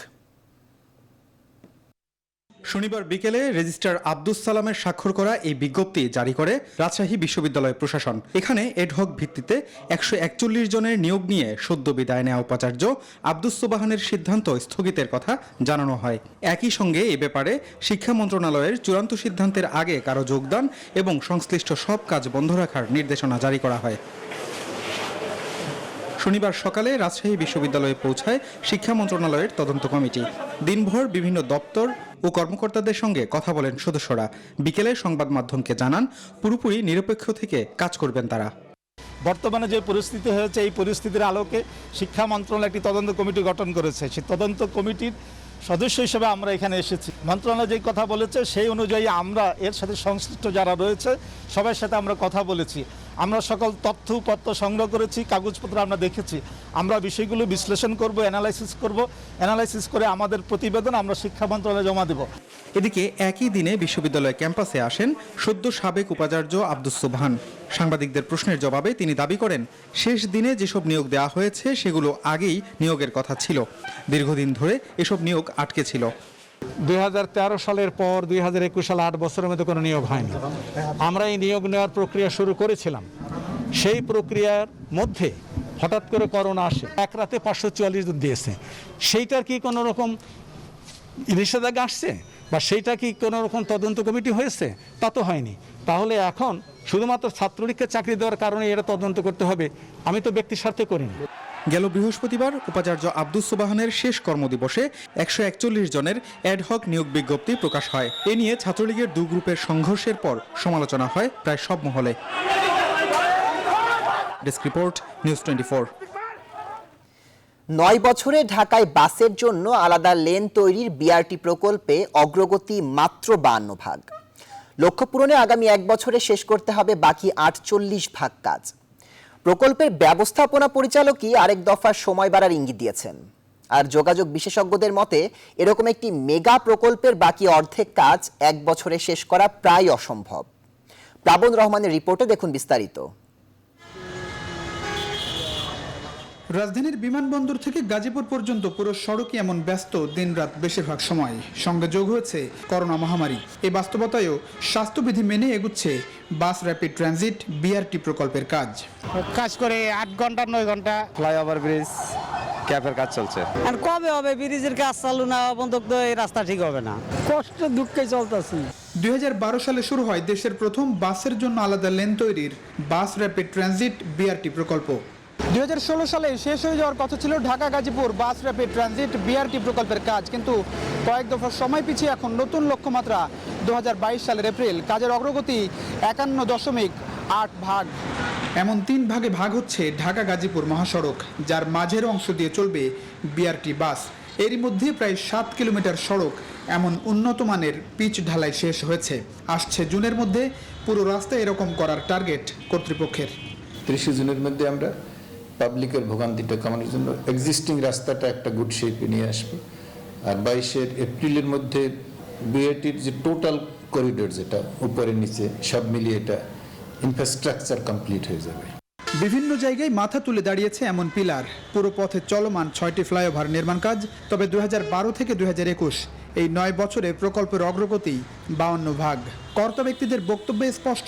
শনিবার বিকেলে রেজিস্ট্রার আব্দুস সালামের স্বাক্ষর করা এই বিজ্ঞপ্তি জারি করে রাজশাহী বিশ্ববিদ্যালয় প্রশাসন। এখানে এডহক ভিত্তিতে 141 জনের নিয়োগ নিয়ে সদ্য বিদায় নেওয়া উপাচার্য আব্দুস সোবহানের সিদ্ধান্ত স্থগিতের কথা জানানো হয়। একই সঙ্গে এ ব্যাপারে শিক্ষা মন্ত্রণালয়ের চূড়ান্ত সিদ্ধান্তের আগে কারো যোগদান এবং সংশ্লিষ্ট সব কাজ বন্ধ রাখার নির্দেশনা জারি করা হয়। শনিবার সকালে রাজশাহী বিশ্ববিদ্যালয়ে পৌঁছায় শিক্ষা মন্ত্রণালয়ের তদন্ত কমিটি। দিনভর বিভিন্ন দপ্তর ও কর্মকর্তাদের সঙ্গে কথা বলেন সদস্যরা। বিকেলে সংবাদ মাধ্যমকে জানান পুরোপুরি নিরপেক্ষ থেকে কাজ করবেন তারা। বর্তমানে যে পরিস্থিতি হয়েছে এই পরিস্থিতির আলোকে শিক্ষা মন্ত্রণালয় একটি তদন্ত কমিটি গঠন করেছে। সেই তদন্ত কমিটির সদস্য হিসেবে আমরা এখানে এসেছি। মন্ত্রণালয় যে কথা বলেছে সেই অনুযায়ী আমরা এর সাথে সংশ্লিষ্ট যারা রয়েছে সবার সাথে আমরা কথা বলেছি। আমরা সকল তথ্য উপাত্ত সংগ্রহ করেছি, কাগজপত্র আমরা দেখেছি। আমরা বিষয়গুলো বিশ্লেষণ করব, অ্যানালাইসিস করে আমাদের প্রতিবেদন আমরা শিক্ষা মন্ত্রণালয়ে জমা দেব। এদিকে একই দিনে বিশ্ববিদ্যালয় ক্যাম্পাসে আসেন সদ্য সাবেক উপাচার্য আব্দুস সোবহান। সাংবাদিকদের প্রশ্নের জবাবে তিনি দাবি করেন শেষ দিনে যেসব নিয়োগ দেওয়া হয়েছে সেগুলো আগেই নিয়োগের কথা ছিল। দীর্ঘদিন ধরে এসব নিয়োগ আটকে ছিল। 2013 সালের পর 2021 সালে 8 বছরের মধ্যে কোনো নিয়োগ হয়নি। আমরা এই নিয়োগ নেওয়ার প্রক্রিয়া শুরু করেছিলাম। সেই প্রক্রিয়ার মধ্যে হঠাৎ করে করোনা আসে, এক রাতে 544 জন দিয়েছে। সেইটার কি কোনো রকম নিষেধাজ্ঞা আসছে বা সেইটা কি কোনো রকম তদন্ত কমিটি হয়েছে? তা তো হয়নি। তাহলে এখন শুধুমাত্র ছাত্রলীগকে চাকরি দেওয়ার কারণে এটা তদন্ত করতে হবে, আমি তো ব্যক্তি স্বার্থে করিনি। গেল বৃহস্পতিবার উপাচার্য আব্দুস সোবহানের শেষ কর্মদিবসে 141 জনের অ্যাডহক নিয়োগ বিজ্ঞপ্তি প্রকাশ হয়। এ নিয়ে ছাত্রলীগের দু গ্রুপের সংঘর্ষের পর সমালোচনা হয় প্রায় সব মহলে। Desk report, news 24। 9 বছরে ঢাকায় বাসের জন্য আলাদা লেন তৈরির বিআরটি প্রকল্পে অগ্রগতি মাত্র 52 ভাগ। লক্ষ্য পূরণে আগামী 1 বছরে শেষ করতে হবে বাকি 48 ভাগ কাজ। প্রকল্পের ব্যবস্থাপনা পরিচালকই আরেক দফার সময় বাড়ার ইঙ্গিত দিয়েছেন। আর যোগাযোগ বিশেষজ্ঞদের মতে এরকম একটি মেগা প্রকল্পের বাকি অর্ধেক কাজ 1 বছরে শেষ করা প্রায় অসম্ভব। প্লাবন রহমানের রিপোর্টে দেখুন বিস্তারিত। রাজধানীর বিমানবন্দর থেকে গাজীপুর পর্যন্ত পুরো সড়কই এমন ব্যস্ত দিনরাত বেশিরভাগ সময়। সঙ্গে যোগ হয়েছে করোনা মহামারী। এই বাস্তবতায়ও স্বাস্থ্যবিধি মেনে এগুচ্ছে বাস র্যাপিড ট্রানজিট বিআরটি প্রকল্পের কাজ করে 8 ঘন্টা 9 ঘন্টা। ফ্লাইওভার ব্রিজ ক্যাপের কাজ চলছে। আর কবে হবে ব্রিজের কাজ চালু না পর্যন্ত এই রাস্তা ঠিক হবে না। কষ্ট দুঃখে চলতেছি। 2012 সালে শুরু হয় দেশের প্রথম বাসের জন্য আলাদা লেন তৈরির বাস র্যাপিড ট্রানজিট বিআরটি প্রকল্প। 2016 সালে শেষ হয়ে যাওয়ার কথা ছিল ঢাকা গাজীপুর বাস র্যাপিড ট্রানজিট বিআরটি প্রকল্পের কাজ, কিন্তু কয়েক দফার সময় পিছিয়ে এখন নতুন লক্ষ্যমাত্রা 2022 সালের এপ্রিল। কাজের অগ্রগতি 51.8 ভাগ। এমন 3 ভাগে ভাগ হচ্ছে ঢাকা গাজীপুর মহাসড়ক, যার মাঝের অংশ দিয়ে চলবে বিআরটি বাস। এরই মধ্যে প্রায় 7 কিলোমিটার সড়ক এমন উন্নত মানের পিচ ঢালাই শেষ হয়েছে। আসছে জুনের মধ্যে পুরো রাস্তা এরকম করার টার্গেট কর্তৃপক্ষের। 30 জুনের মধ্যে আমরা পাবলিকের ভোগান্তিটা কমানোর জন্য এক্সিস্টিং রাস্তাটা একটা গুড শেপে নিয়ে আসবো। আর 22 এপ্রিলের মধ্যে বিআরটির যে টোটাল করিডোর, যেটা উপরে নিচে সব মিলিয়ে এটা ইনফ্রাস্ট্রাকচার কমপ্লিট হয়ে যাবে। বিভিন্ন জায়গায় মাথা তুলে দাঁড়িয়েছে এমন পিলার। পুরো পথে চলমান 6টি ফ্লাইওভার নির্মাণ কাজ। তবে 2012 থেকে 2021 এই 9 বছরে প্রকল্পের অগ্রগতি 52 ভাগ। কর্তা ব্যক্তিদের বক্তব্যে স্পষ্ট,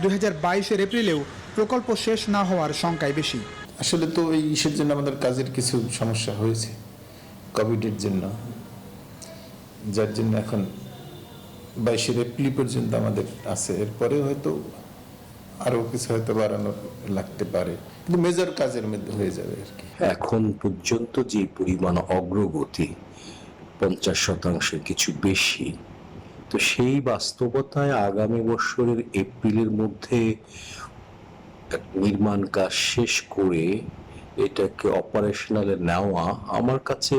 2022 এপ্রিলেও প্রকল্প শেষ না হওয়ার শঙ্কাই বেশি। আসলে তো এই ইস্যুর জন্য আমাদের কাজের কিছু সমস্যা হয়েছে, কোভিডের জন্য। যার জন্য এখন 22 এপ্রিল পর্যন্ত আমাদের আছে। এরপরে হয়তো আরো কিছু হয়তো বাড়ানো লাগতে পারে, কিন্তু মেজর কাজের মধ্যে হয়ে যাবে আর কি। এখন পর্যন্ত যে পরিমাণ অগ্রগতি 50% কিছু বেশি, তো সেই বাস্তবতায় আগামী বছরের এপ্রিলের মধ্যে নির্মাণ কাজ শেষ করে এটাকে অপারেশনালে নেওয়া আমার কাছে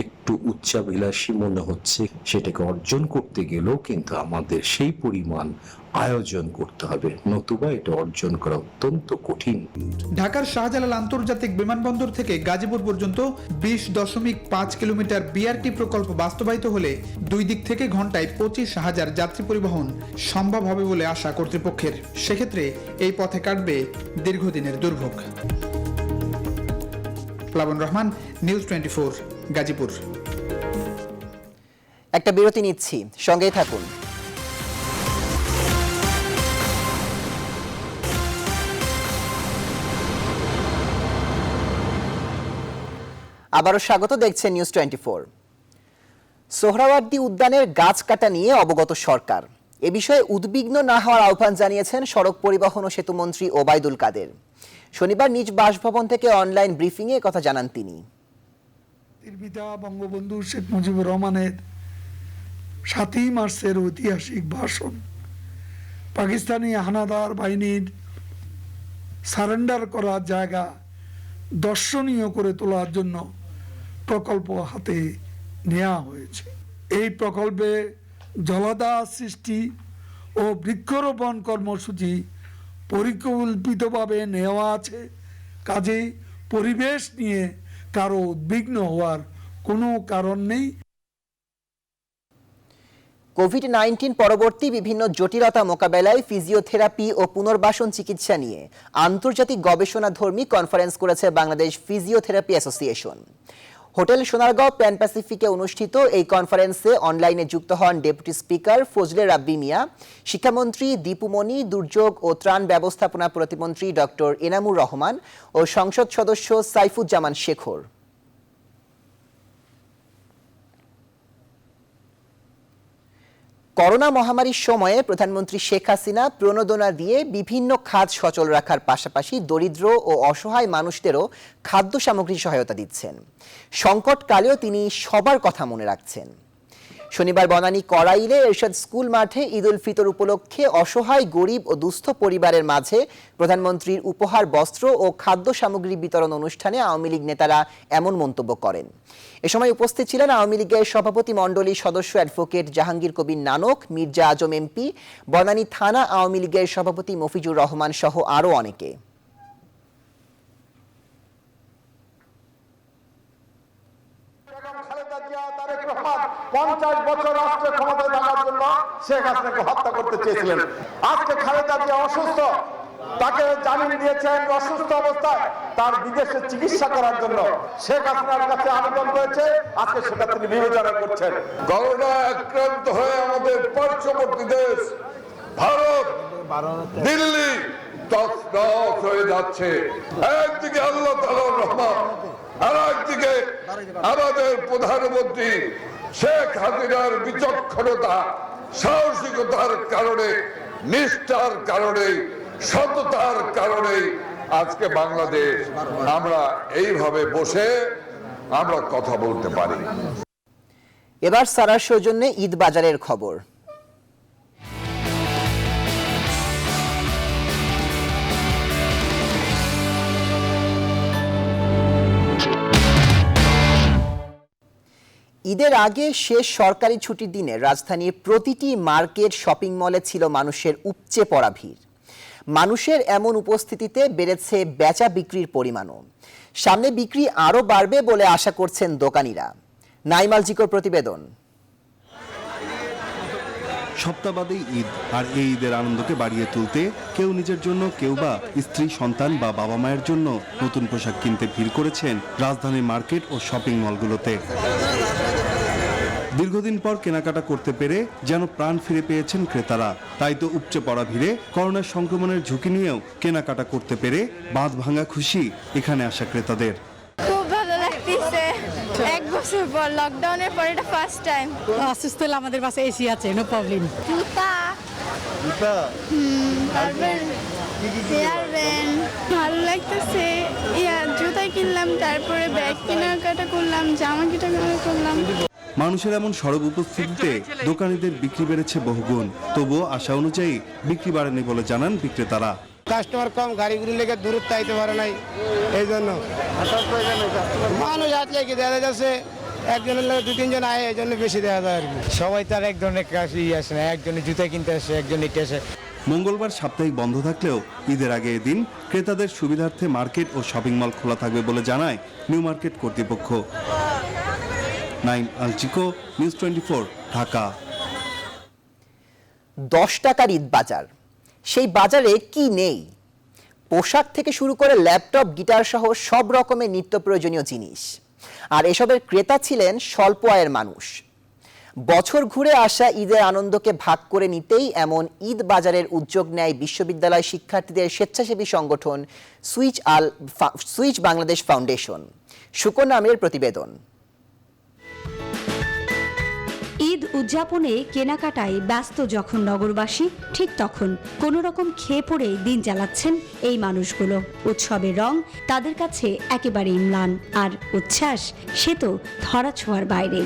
একটু উচ্চাভিলাষী মনে হচ্ছে। সেটাকে অর্জন করতে গেলেও কিন্তু আমাদের সেই পরিমাণ আয়োজন করতে হবে, নতুবা এটা অর্জন করা অত্যন্ত কঠিন। ঢাকার শাহজালাল আন্তর্জাতিক বিমানবন্দর থেকে গাজীপুর পর্যন্ত 20.5 কিলোমিটার বিআরটি প্রকল্প বাস্তবায়িত হলে দুই দিক থেকে ঘন্টায় 25,000 যাত্রী পরিবহন সম্ভব হবে বলে আশা কর্তৃপক্ষের। সেক্ষেত্রে এই পথে কাটবে দীর্ঘদিনের দুর্ভোগ। প্লাবন রহমান, নিউজ 24, গাজীপুর। একটা বিরতি নিচ্ছি, সঙ্গেই থাকুন। আবারও স্বাগত, দেখছেন নিউজ 24। সোহরাওয়ার্দী উদ্যানের গাছ কাটা নিয়ে অবগত সরকার। এ বিষয়ে উদ্বিগ্ন না হওয়ার আহ্বান জানিয়েছেন সড়ক পরিবহন ও সেতুমন্ত্রী ওবায়দুল কাদের। শনিবার নিজ বাসভবন থেকে অনলাইন ব্রিফিংয়ে কথা জানান তিনি। পিতা বঙ্গবন্ধু শেখ মুজিবুর রহমানের 7ই মার্চের ঐতিহাসিক ভাষণ পাকিস্তানি হানাদার বাহিনীর সারেন্ডার করার জায়গা দর্শনীয় করে তোলার জন্য প্রকল্প হাতে নেওয়া হয়েছে। এই প্রকল্পে জলাধার সৃষ্টি ও বৃক্ষরোপণ কর্মসূচি পরিকল্পিতভাবে নেওয়া আছে। কাজেই পরিবেশ নিয়ে কারো উদ্বিগ্ন হওয়ার কোনো কারণ নেই। কোভিড-19 পরবর্তী বিভিন্ন জটিলতা মোকাবেলায় ফিজিওথেরাপি ও পুনর্বাসন চিকিৎসা নিয়ে আন্তর্জাতিক গবেষণাধর্মী কনফারেন্স করেছে Bangladesh physiotherapy association. Hotel Sonargaon pan প্যাসিফিকে অনুষ্ঠিত এই কনফারেন্সে অনলাইনে যুক্ত হন ডেপুটি স্পিকার ফজলে রাব্বি মিয়া, শিক্ষামন্ত্রী দীপু মনি, দুর্যোগ ও ত্রাণ ব্যবস্থাপনা প্রতিমন্ত্রী ডক্টর এনামুর রহমান ও সংসদ সদস্য সাইফুজ্জামান শেখর। করোনা মহামারীর সময়ে প্রধানমন্ত্রী শেখ হাসিনা প্রণোদনা দিয়ে বিভিন্ন খাত সচল রাখার পাশাপাশি দরিদ্র ও অসহায় মানুষদেরও খাদ্য সামগ্রী সহায়তা দিচ্ছেন। সংকটকালেও তিনি সবার কথা মনে রাখছেন। শনিবার বনানী কড়াইলে এরশাদ স্কুল মাঠে ঈদ উল ফিতর উপলক্ষে অসহায় গরিব ও দুস্থ পরিবারের মাঝে প্রধানমন্ত্রীর উপহার বস্ত্র ও খাদ্য সামগ্রী বিতরণ অনুষ্ঠানে আওয়ামী লীগ নেতারা এমন মন্তব্য করেন। এ সময় উপস্থিত ছিলেন আওয়ামী লীগের সভাপতি মণ্ডলীর সদস্য অ্যাডভোকেট জাহাঙ্গীর কবির নানক, মির্জা আজম এমপি, বনানী থানা আওয়ামী লীগের সভাপতি মফিজুর রহমান সহ আরও অনেকে। তারেক রহমান 50 বছর রাষ্ট্র ক্ষমতায় থাকার জন্য শেখ হাসিনাকে হত্যা করতে চেয়েছিলেন। আজকে খালেদা জিয়া অসুস্থ, তাকে জামিন দিয়েছেন অসুস্থ অবস্থায় তার বিদেশে চিকিৎসা করার জন্য। শেখ হাসিনার কাছে আবেদন করেছে, আজকে সেটা তিনি বিবেচনা করছেন। করোনা আক্রান্ত হয়ে আমাদের পার্শ্ববর্তী দেশ ভারত, দিল্লি তছনছ হয়ে যাচ্ছে। একদিকে আল্লাহ তাআলার রহমত, আর একদিকে আমাদের প্রধানমন্ত্রী শেখ হাসিনার বিচক্ষণতা, সাহসিকতার কারণে, নিষ্ঠার কারণে, সততার কারণে আজকে বাংলাদেশ আমরা এইভাবে বসে আমরা কথা বলতে পারি। এবার সারার সৌজন্যে ঈদ বাজারের খবর। ঈদের আগে শেষ সরকারি ছুটির দিনে রাজধানীর প্রতিটি মার্কেট, শপিং মলে ছিল মানুষের উপচে পড়া ভিড়। মানুষের এমন উপস্থিতিতে বেড়েছে বেচা বিক্রির পরিমাণও। সামনে বিক্রি আরও বাড়বে বলে আশা করছেন দোকানিরা। নাইমাল জিকোর প্রতিবেদন। সপ্তাহ বাদে ঈদ, আর এই ঈদের আনন্দকে বাড়িয়ে তুলতে কেউ নিজের জন্য, কেউ বা স্ত্রী, সন্তান বা বাবা মায়ের জন্য নতুন পোশাক কিনতে ভিড় করেছেন রাজধানীর মার্কেট ও শপিং মলগুলোতে। দীর্ঘদিন পর কেনাকাটা করতে পেরে যেন প্রাণ ফিরে পেয়েছেন ক্রেতারা। তাই তো উপচে পড়া ভিড়ে করোনা সংক্রমণের ঝুঁকি নিয়েও কেনাকাটা করতে পেরে বাঁধ ভাঙা খুশি এখানে আসা ক্রেতাদের। খুব ভালো লাগতেছে, 1 বছর পর লকডাউনের পর এটা ফার্স্ট টাইম। অসুস্থ হলে আমাদের বাসে এসি আছে, নো প্রবলেম। জুতা ভালো লাগতেছে, জুতা কিনলাম, তারপরে ব্যাগ কেনাকাটা করলাম, জামা কেনাকাটা করলাম। মানুষের এমন সরব উপস্থিতিতে দোকানীদের বিক্রি বেড়েছে বহুগুণ, তবুও আশা অনুযায়ী বিক্রি বাড়েনি বলে জানান বিক্রেতারা। কাস্টমার কম, গাড়িগুলি লেগে দূরত্ব আইতে পারে নাই, এই জন্য মানুষ আসলে কি দেখা যাচ্ছে একজনের লোক 2-3 জন আয়, এই জন্য বেশি দেখা যায় আর কি। সবাই তার এক ধরনের কাজই আসে না, একজনের জুতা কিনতে আসে, একজন ইটে আসে। মঙ্গলবার সাপ্তাহিক বন্ধ থাকলেও ঈদের আগে এদিন ক্রেতাদের সুবিধার্থে মার্কেট ও শপিং মল খোলা থাকবে বলে জানায় নিউ মার্কেট কর্তৃপক্ষ। নাইম আলচিকো, নিউজ 24, ঢাকা। 10 টাকার ঈদ বাজার, সেই বাজারে কি নেই? পোশাক থেকে শুরু করে ল্যাপটপ, গিটার সহ সব রকমের নিত্য প্রয়োজনীয় জিনিস। আর এসবের ক্রেতা ছিলেন স্বল্প আয়ের মানুষ। বছর ঘুরে আসা ঈদের আনন্দকে ভাগ করে নিতেই এমন ঈদ বাজারের উদ্যোগ নেয় বিশ্ববিদ্যালয় শিক্ষার্থীদের স্বেচ্ছাসেবী সংগঠন সুইচ বাংলাদেশ ফাউন্ডেশন। সুকন্যা আমিরের প্রতিবেদন। ঈদ উদযাপনে কেনাকাটায় ব্যস্ত যখন নগরবাসী, ঠিক তখন কোনো রকম খেয়ে পড়ে দিন চালাচ্ছেন এই মানুষগুলো। উৎসবের রং তাদের কাছে একেবারেই ম্লান, আর উচ্ছ্বাস সে তো ধরাছোঁয়ার বাইরে।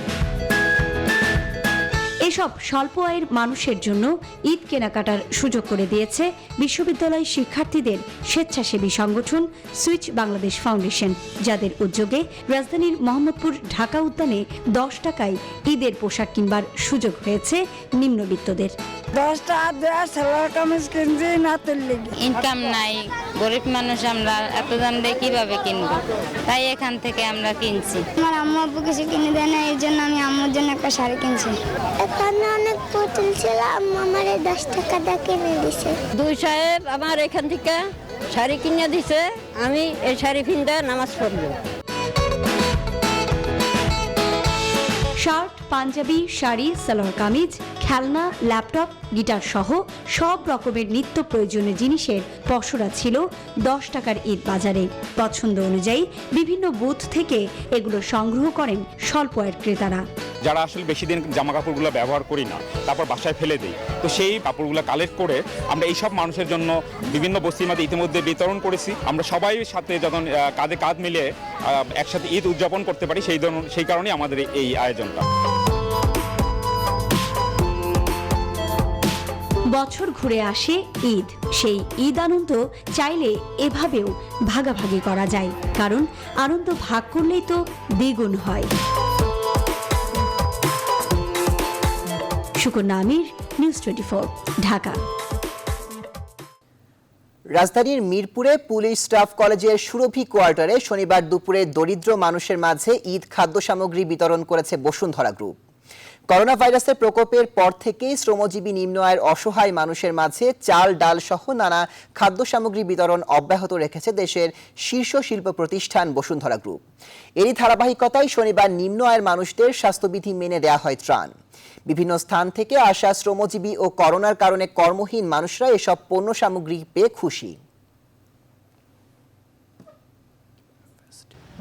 এসব স্বল্প আয়ের মানুষের জন্য ঈদ কেনাকাটার সুযোগ করে দিয়েছে বিশ্ববিদ্যালয় শিক্ষার্থীদের স্বেচ্ছাসেবী সংগঠন সুইচ বাংলাদেশ ফাউন্ডেশন, যাদের উদ্যোগে রাজধানীর মোহাম্মদপুর ঢাকা উদ্যানে 10 টাকায় ঈদের পোশাক কিনবার সুযোগ হয়েছে নিম্নবিত্তদের। 10 টাকা দেওয়া সেলার কামিজ কিনছি না তুললে ইনকাম নাই, গরিব মানুষ আমরা, এত দাম দিয়ে কিভাবে কিনবো, তাই এখান থেকে আমরা কিনছি। আমার আম্মু আব্বু কিছু কিনে দেয় না, এই জন্য আমি আম্মুর জন্য একটা শাড়ি কিনছি। এখানে অনেক পুতুল ছিল, আম্মু আমার 10 টাকা দিয়ে কিনে দিছে। 200 এর আমার এখান থেকে শাড়ি কিনে দিছে, আমি এই শাড়ি কিনতে নামাজ পড়বো। শার্ট, পাঞ্জাবি, শাড়ি, সালোয়ার কামিজ, খেলনা, ল্যাপটপ, গিটার সহ সব রকমের নিত্য প্রয়োজনীয় জিনিসের পসরা ছিল 10 টাকার ঈদ বাজারে। পছন্দ অনুযায়ী বিভিন্ন বুথ থেকে এগুলো সংগ্রহ করেন স্বল্প আয়ের ক্রেতারা। যারা আসলে বেশি দিন জামা কাপড়গুলো ব্যবহার করি না, তারপর বাসায় ফেলে দিই, তো সেই কাপড়গুলো কালেক্ট করে আমরা এই সব মানুষের জন্য বিভিন্ন বস্তির মধ্যে ইতিমধ্যে বিতরণ করেছি। আমরা সবাই সাথে যখন কাঁধে কাঁধ মিলে একসাথে ঈদ উদযাপন করতে পারি, সেই কারণেই আমাদের এই আয়োজনটা। বছর ঘুরে আসে ঈদ, সেই ঈদ আনন্দ চাইলে এভাবেও ভাগাভাগি করা যায়, কারণ আনন্দ ভাগ করলেই তো দ্বিগুণ হয়। সুকন্যা আমির, নিউজ 24, ঢাকা। রাজধানীর মিরপুরে পুলিশ স্টাফ কলেজের সুরভি কোয়ার্টারে শনিবার দুপুরে দরিদ্র মানুষের মাঝে ঈদ খাদ্য সামগ্রী বিতরণ করেছে বসুন্ধরা গ্রুপ। করোনা ভাইরাসের প্রকোপের পর থেকেই শ্রমজীবী নিম্ন আয়ের অসহায় মানুষের মাঝে চাল, ডাল সহ নানা খাদ্য সামগ্রী বিতরণ অব্যাহত রেখেছে দেশের শীর্ষ শিল্প প্রতিষ্ঠান বসুন্ধরা গ্রুপ। এরই ধারাবাহিকতায় শনিবার নিম্ন আয়ের মানুষদের স্বাস্থ্যবিধি মেনে দেয়া হয় ত্রাণ। বিভিন্ন স্থান থেকে আসা শ্রমজীবী ও করোনার কারণে কর্মহীন মানুষরা এসব পণ্য সামগ্রী পেয়ে খুশি।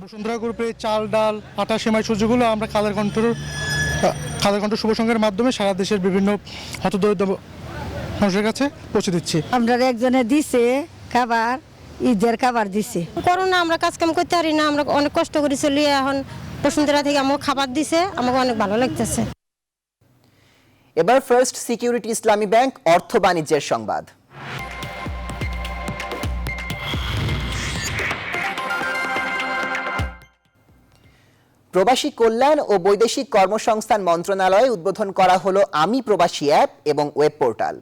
বসুন্ধরা গ্রুপের চাল, ডাল, আটা, সেমাই, সুজিগুলো আমরা কালের কণ্ঠ শুভ সংঘের মাধ্যমে সারা দেশের বিভিন্ন হতদরিদ্র মানুষের কাছে পৌঁছে দিচ্ছি। আমরা একজনে দিছে খাবার, ঈদের খাবার দিছে। করোনা আমরা কাজ কাম করতে পারি না, আমরা অনেক কষ্ট করে চলি, এখন বসুন্ধরা থেকে আমাকে খাবার দিছে, আমাকে অনেক ভালো লাগতেছে। এবার ফার্স্ট সিকিউরিটি ইসলামী ব্যাংক অর্থ বাণিজ্যের সংবাদ। প্রবাসী কল্যাণ ও বৈদেশিক কর্মসংস্থান মন্ত্রণালয়ে উদ্বোধন করা হলো আমি প্রবাসী অ্যাপ এবং ওয়েব পোর্টাল।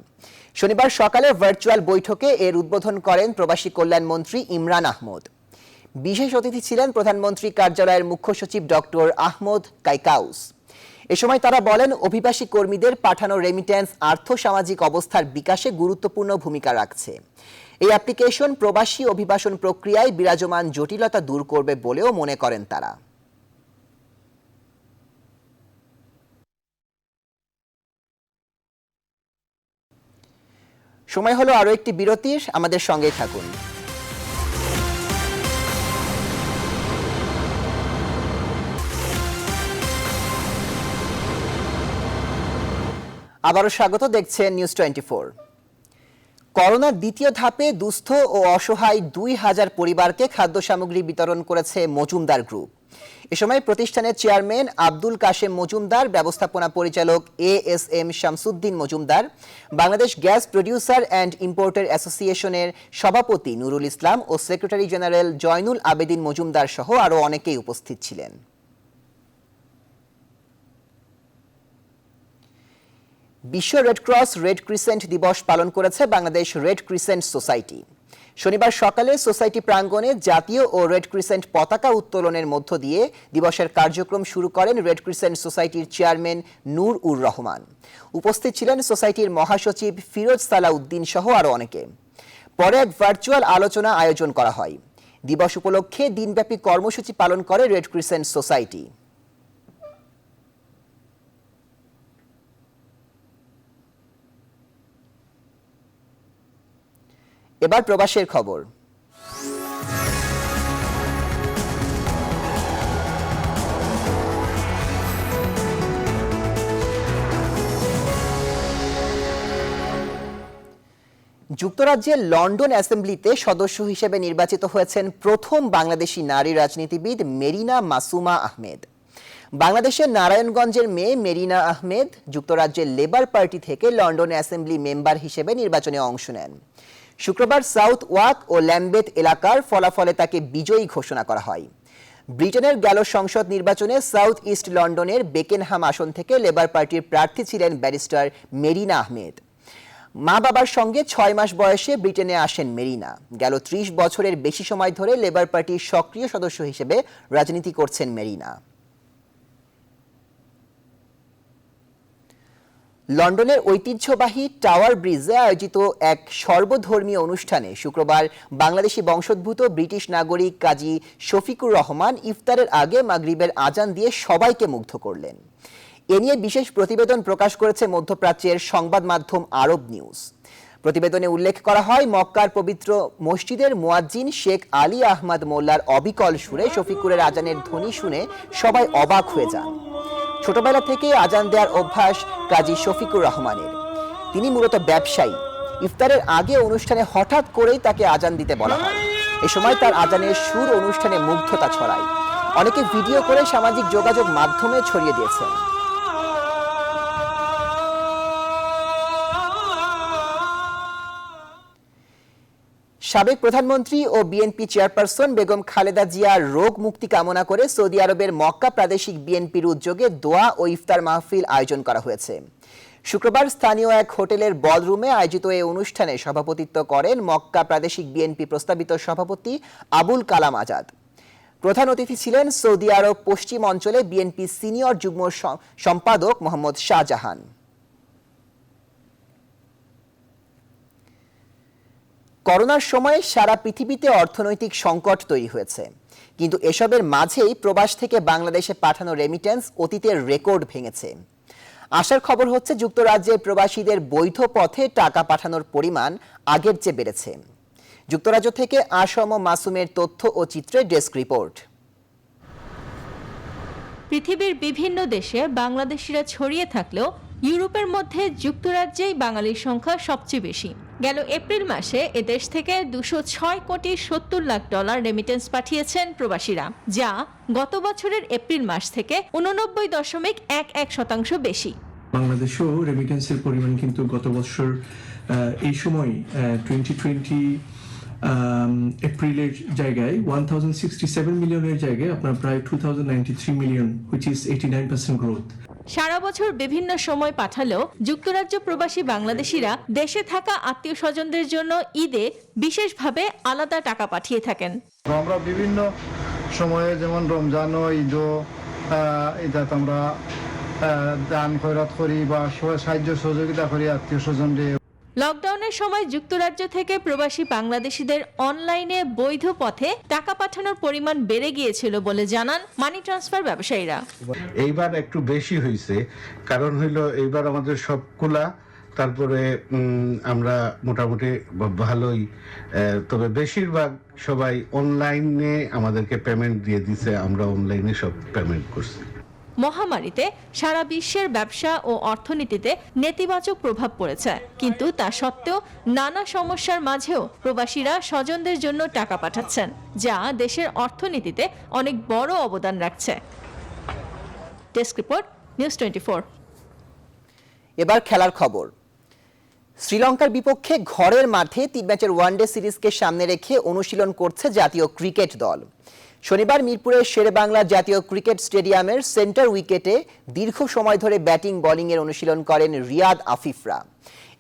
শনিবার সকালে ভার্চুয়াল বৈঠকে এর উদ্বোধন করেন প্রবাসী কল্যাণ মন্ত্রী ইমরান আহমদ। বিশেষ অতিথি ছিলেন প্রধানমন্ত্রী কার্যালয়ের মুখ্য সচিব ডক্টর আহমদ কাইকাউস। এ সময় তারা বলেন, অভিবাসী কর্মীদের পাঠানো রেমিট্যান্স আর্থ সামাজিক অবস্থার বিকাশে গুরুত্বপূর্ণ ভূমিকা রাখছে। এই অ্যাপ্লিকেশন প্রবাসী অভিবাসন প্রক্রিয়ায় বিরাজমান জটিলতা দূর করবে বলেও মনে করেন তারা। সময় হলো আরো একটি বিরতির, আমাদের সঙ্গেই থাকুন। আবারও স্বাগত, দেখছেন নিউজ 24। করোনার দ্বিতীয় ধাপে দুস্থ ও অসহায় 2000 পরিবারকে খাদ্য সামগ্রী বিতরণ করেছে মজুমদার গ্রুপ। এ সময় প্রতিষ্ঠানের চেয়ারম্যান আব্দুল কাশেম মজুমদার, ব্যবস্থাপনা পরিচালক ASM Shamsuddin Majumdar, Bangladesh gas producer and importer অ্যাসোসিয়েশনের সভাপতি নুরুল ইসলাম ও সেক্রেটারি জেনারেল জয়নুল আবেদিন মজুমদার সহ আরও অনেকেই উপস্থিত ছিলেন। বিশ্ব রেডক্রস রেড ক্রিসেন্ট দিবস পালন করেছে বাংলাদেশ রেড ক্রিসেন্ট সোসাইটি। শনিবার সকালে সোসাইটি প্রাঙ্গণে জাতীয় ও রেড ক্রিসেন্ট পতাকা উত্তোলনের মধ্য দিয়ে দিবসের কার্যক্রম শুরু করেন রেড ক্রিসেন্ট সোসাইটির চেয়ারম্যান নূর উর রহমান। উপস্থিত ছিলেন সোসাইটির মহাসচিব ফিরোজ সালাউদ্দিন সহ আরও অনেকে। পরে এক ভার্চুয়াল আলোচনা আয়োজন করা হয়। দিবস উপলক্ষে দিনব্যাপী কর্মসূচি পালন করে রেড ক্রিসেন্ট সোসাইটি। এবার প্রবাসের খবর। যুক্তরাজ্যের লন্ডন অ্যাসেম্বলিতে সদস্য হিসেবে নির্বাচিত হয়েছেন প্রথম বাংলাদেশি নারী রাজনীতিবিদ মেরিনা মাসুমা আহমেদ। বাংলাদেশের নারায়ণগঞ্জের মেয়ে মেরিনা আহমেদ যুক্তরাজ্যের লেবার পার্টি থেকে লন্ডন অ্যাসেম্বলি মেম্বার হিসেবে নির্বাচনে অংশ নেন। শুক্রবার সাউথ ওয়াক ও ল্যাম্বেথ এলাকার ফলাফলে তাকে বিজয়ী ঘোষণা করা হয়। ব্রিটেনের গেল সংসদ নির্বাচনে সাউথ ইস্ট লন্ডনের বেকেনহাম আসন থেকে লেবার পার্টির প্রার্থী ছিলেন ব্যারিস্টার মেরিনা আহমেদ। মা বাবার সঙ্গে 6 মাস বয়সে ব্রিটেনে আসেন মেরিনা। গেল 30 বছরের বেশি সময় ধরে লেবার পার্টির সক্রিয় সদস্য হিসেবে রাজনীতি করছেন মেরিনা। লন্ডনের ঐতিহ্যবাহী টাওয়ার ব্রিজে আয়োজিত এক সর্বধর্মীয় অনুষ্ঠানে শুক্রবার বাংলাদেশি বংশোদ্ভূত ব্রিটিশ নাগরিক কাজী শফিকুর রহমান ইফতারের আগে মাগরিবের আজান দিয়ে সবাইকে মুগ্ধ করলেন। এ নিয়ে বিশেষ প্রতিবেদন প্রকাশ করেছে মধ্যপ্রাচ্যের সংবাদ মাধ্যম আরব নিউজ। প্রতিবেদনে উল্লেখ করা হয়, মক্কার পবিত্র মসজিদের মুয়াজ্জিন শেখ আলী আহমদ মোল্লার অবিকল সুরে শফিকুরের আজানের ধ্বনি শুনে সবাই অবাক হয়ে যান। ছোটবেলা থেকে আজান দেওয়ার অভ্যাস কাজী শফিকুর রহমানের। তিনি মূলত ব্যবসায়ী। ইফতারের আগে অনুষ্ঠানে হঠাৎ করেই তাকে আজান দিতে বলা হয়। এ সময় তার আজানের সুর অনুষ্ঠানে মুগ্ধতা ছড়ায়। অনেকে ভিডিও করে সামাজিক যোগাযোগ মাধ্যমে ছড়িয়ে দিয়েছেন। সাবেক প্রধানমন্ত্রী ও বিএনপি চেয়ারপারসন বেগম খালেদা জিয়ার রোগ মুক্তি কামনা করে সৌদি আরবের মক্কা প্রাদেশিক বিএনপির উদ্যোগে দোয়া ও ইফতার মাহফিল আয়োজন করা হয়েছে। শুক্রবার স্থানীয় এক হোটেলের বলরুমে আয়োজিত এই অনুষ্ঠানে সভাপতিত্ব করেন মক্কা প্রাদেশিক বিএনপি প্রস্তাবিত সভাপতি আবুল কালাম আজাদ। প্রধান অতিথি ছিলেন সৌদি আরব পশ্চিম অঞ্চলে বিএনপি সিনিয়র যুগ্ম সম্পাদক মোহাম্মদ শাহজাহান। করোনার সময়ে সারা পৃথিবীতে অর্থনৈতিক সংকট তৈরি হয়েছে, কিন্তু এসবের মাঝেই প্রবাস থেকে বাংলাদেশে পাঠানো রেমিটেন্স অতীতের রেকর্ড ভেঙেছে। আশার খবর হচ্ছে যুক্তরাজ্যের প্রবাসীদের বৈধ পথে টাকা পাঠানোর পরিমাণ আগের চেয়ে বেড়েছে। যুক্তরাজ্য থেকে আসম মাসুমের তথ্য ও চিত্রে ডেস্ক রিপোর্ট। পৃথিবীর বিভিন্ন দেশে বাংলাদেশিরা ছড়িয়ে থাকলেও ইউরোপের মধ্যে যুক্তরাজ্যেই বাঙালির সংখ্যা সবচেয়ে বেশি। গেল এপ্রিল মাসে এদেশ থেকে 206 কোটি 70 লাখ ডলার রেমিটেন্স পাঠিয়েছেন প্রবাসীরা, যা গত বছরের এপ্রিল মাস থেকে 89.11% বেশি। বাংলাদেশেও রেমিটেন্সের পরিমাণ কিন্তু গত বছর এই সময় 2020 এপ্রিলের জায়গায় 1067 মিলিয়নের জায়গায় আপনার প্রায় 2093 মিলিয়ন, which is 89% growth। সারা বছর বিভিন্ন সময় পাঠালেও যুক্তরাজ্য প্রবাসী বাংলাদেশিরা দেশে থাকা আত্মীয় স্বজনদের জন্য ঈদে বিশেষভাবে আলাদা টাকা পাঠিয়ে থাকেন। আমরা বিভিন্ন সময়ে যেমন রমজান ও ঈদও ঈদাত আমরা দান খয়রাত করি বা সাহায্য সহযোগিতা করি আত্মীয় স্বজনদের। লকডাউনের সময় যুক্তরাজ্য থেকে প্রবাসী বাংলাদেশিদের অনলাইনে বৈধ পথে টাকা পাঠানোর পরিমাণ বেড়ে গিয়েছিল বলে জানান মানি ট্রান্সফার ব্যবসায়ীরা। এইবার একটু বেশি হয়েছে, কারণ হইল এইবার আমাদের সবগুলা, তারপরে আমরা মোটামুটি ভালোই, তবে বেশিরভাগ সবাই অনলাইনে আমাদেরকে পেমেন্ট দিয়ে দিছে, আমরা অনলাইনে সব পেমেন্ট করছি। মহামারীতে সারা বিশ্বের ব্যবসা ও অর্থনীতিতে নেতিবাচক প্রভাব পড়েছে, কিন্তু তা সত্ত্বেও নানা সমস্যার মাঝেও প্রবাসীরা স্বজনদের জন্য টাকা পাঠাচ্ছেন, যা দেশের অর্থনীতিতে অনেক বড় অবদান রাখছে। Desk report, news 24। এবার খেলার খবর। শ্রীলঙ্কার বিপক্ষে ঘরের মাঠে 3 ম্যাচের ওয়ানডে সিরিজকে সামনে রেখে অনুশীলন করছে জাতীয় ক্রিকেট দল। শনিবার মিরপুরের শেরেবাংলা জাতীয় ক্রিকেট স্টেডিয়ামের সেন্টার উইকেটে দীর্ঘ সময় ধরে ব্যাটিং বোলিংয়ের অনুশীলন করেন রিয়াদ আফিফরা।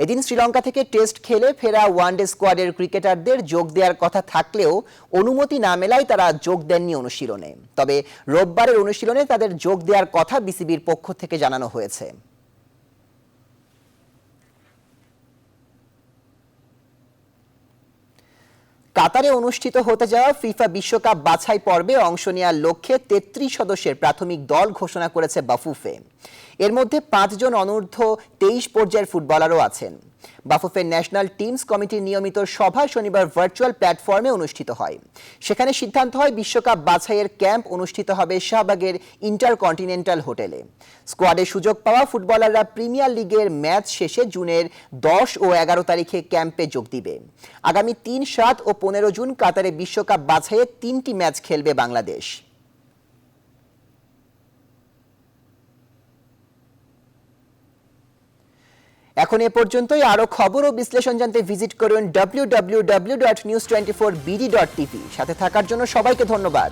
এদিন শ্রীলঙ্কা থেকে টেস্ট খেলে ফেরা ওয়ানডে স্কোয়াডের ক্রিকেটারদের যোগ দেওয়ার কথা থাকলেও অনুমতি না মেলায় তারা যোগ দেননি অনুশীলনে। তবে রোববারের অনুশীলনে তাদের যোগ দেওয়ার কথা বিসিবির পক্ষ থেকে জানানো হয়েছে। কাতারে অনুষ্ঠিত হতে যাওয়া ফিফা বিশ্বকাপ বাছাই পর্বে অংশ নেওয়ার লক্ষ্যে 33 সদস্যের প্রাথমিক দল ঘোষণা করেছে বাফুফে। এর মধ্যে 5 জন অনূর্ধ্ব 23 পর্যায়ের ফুটবলারও আছেন। বাফুফের ন্যাশনাল টিমস কমিটির নিয়মিত সভা শনিবার ভার্চুয়াল প্ল্যাটফর্মে অনুষ্ঠিত হয়। সেখানে সিদ্ধান্ত হয় বিশ্বকাপ বাছাইয়ের ক্যাম্প অনুষ্ঠিত হবে শাহবাগের ইন্টারকন্টিনেন্টাল হোটেলে। স্কোয়াডে সুযোগ পাওয়া ফুটবলাররা প্রিমিয়ার লিগের ম্যাচ শেষে জুনের 10 ও 11 তারিখে ক্যাম্পে যোগ দিবে। আগামী 3, 7 ও 15 জুন কাতারে বিশ্বকাপ বাছাইয়ে 3টি ম্যাচ খেলবে বাংলাদেশ। এখন এ পর্যন্তই। আরো খবর ও বিশ্লেষণ জানতে ভিজিট করুন www.news24bd.tv। সাথে থাকার জন্য সবাইকে ধন্যবাদ।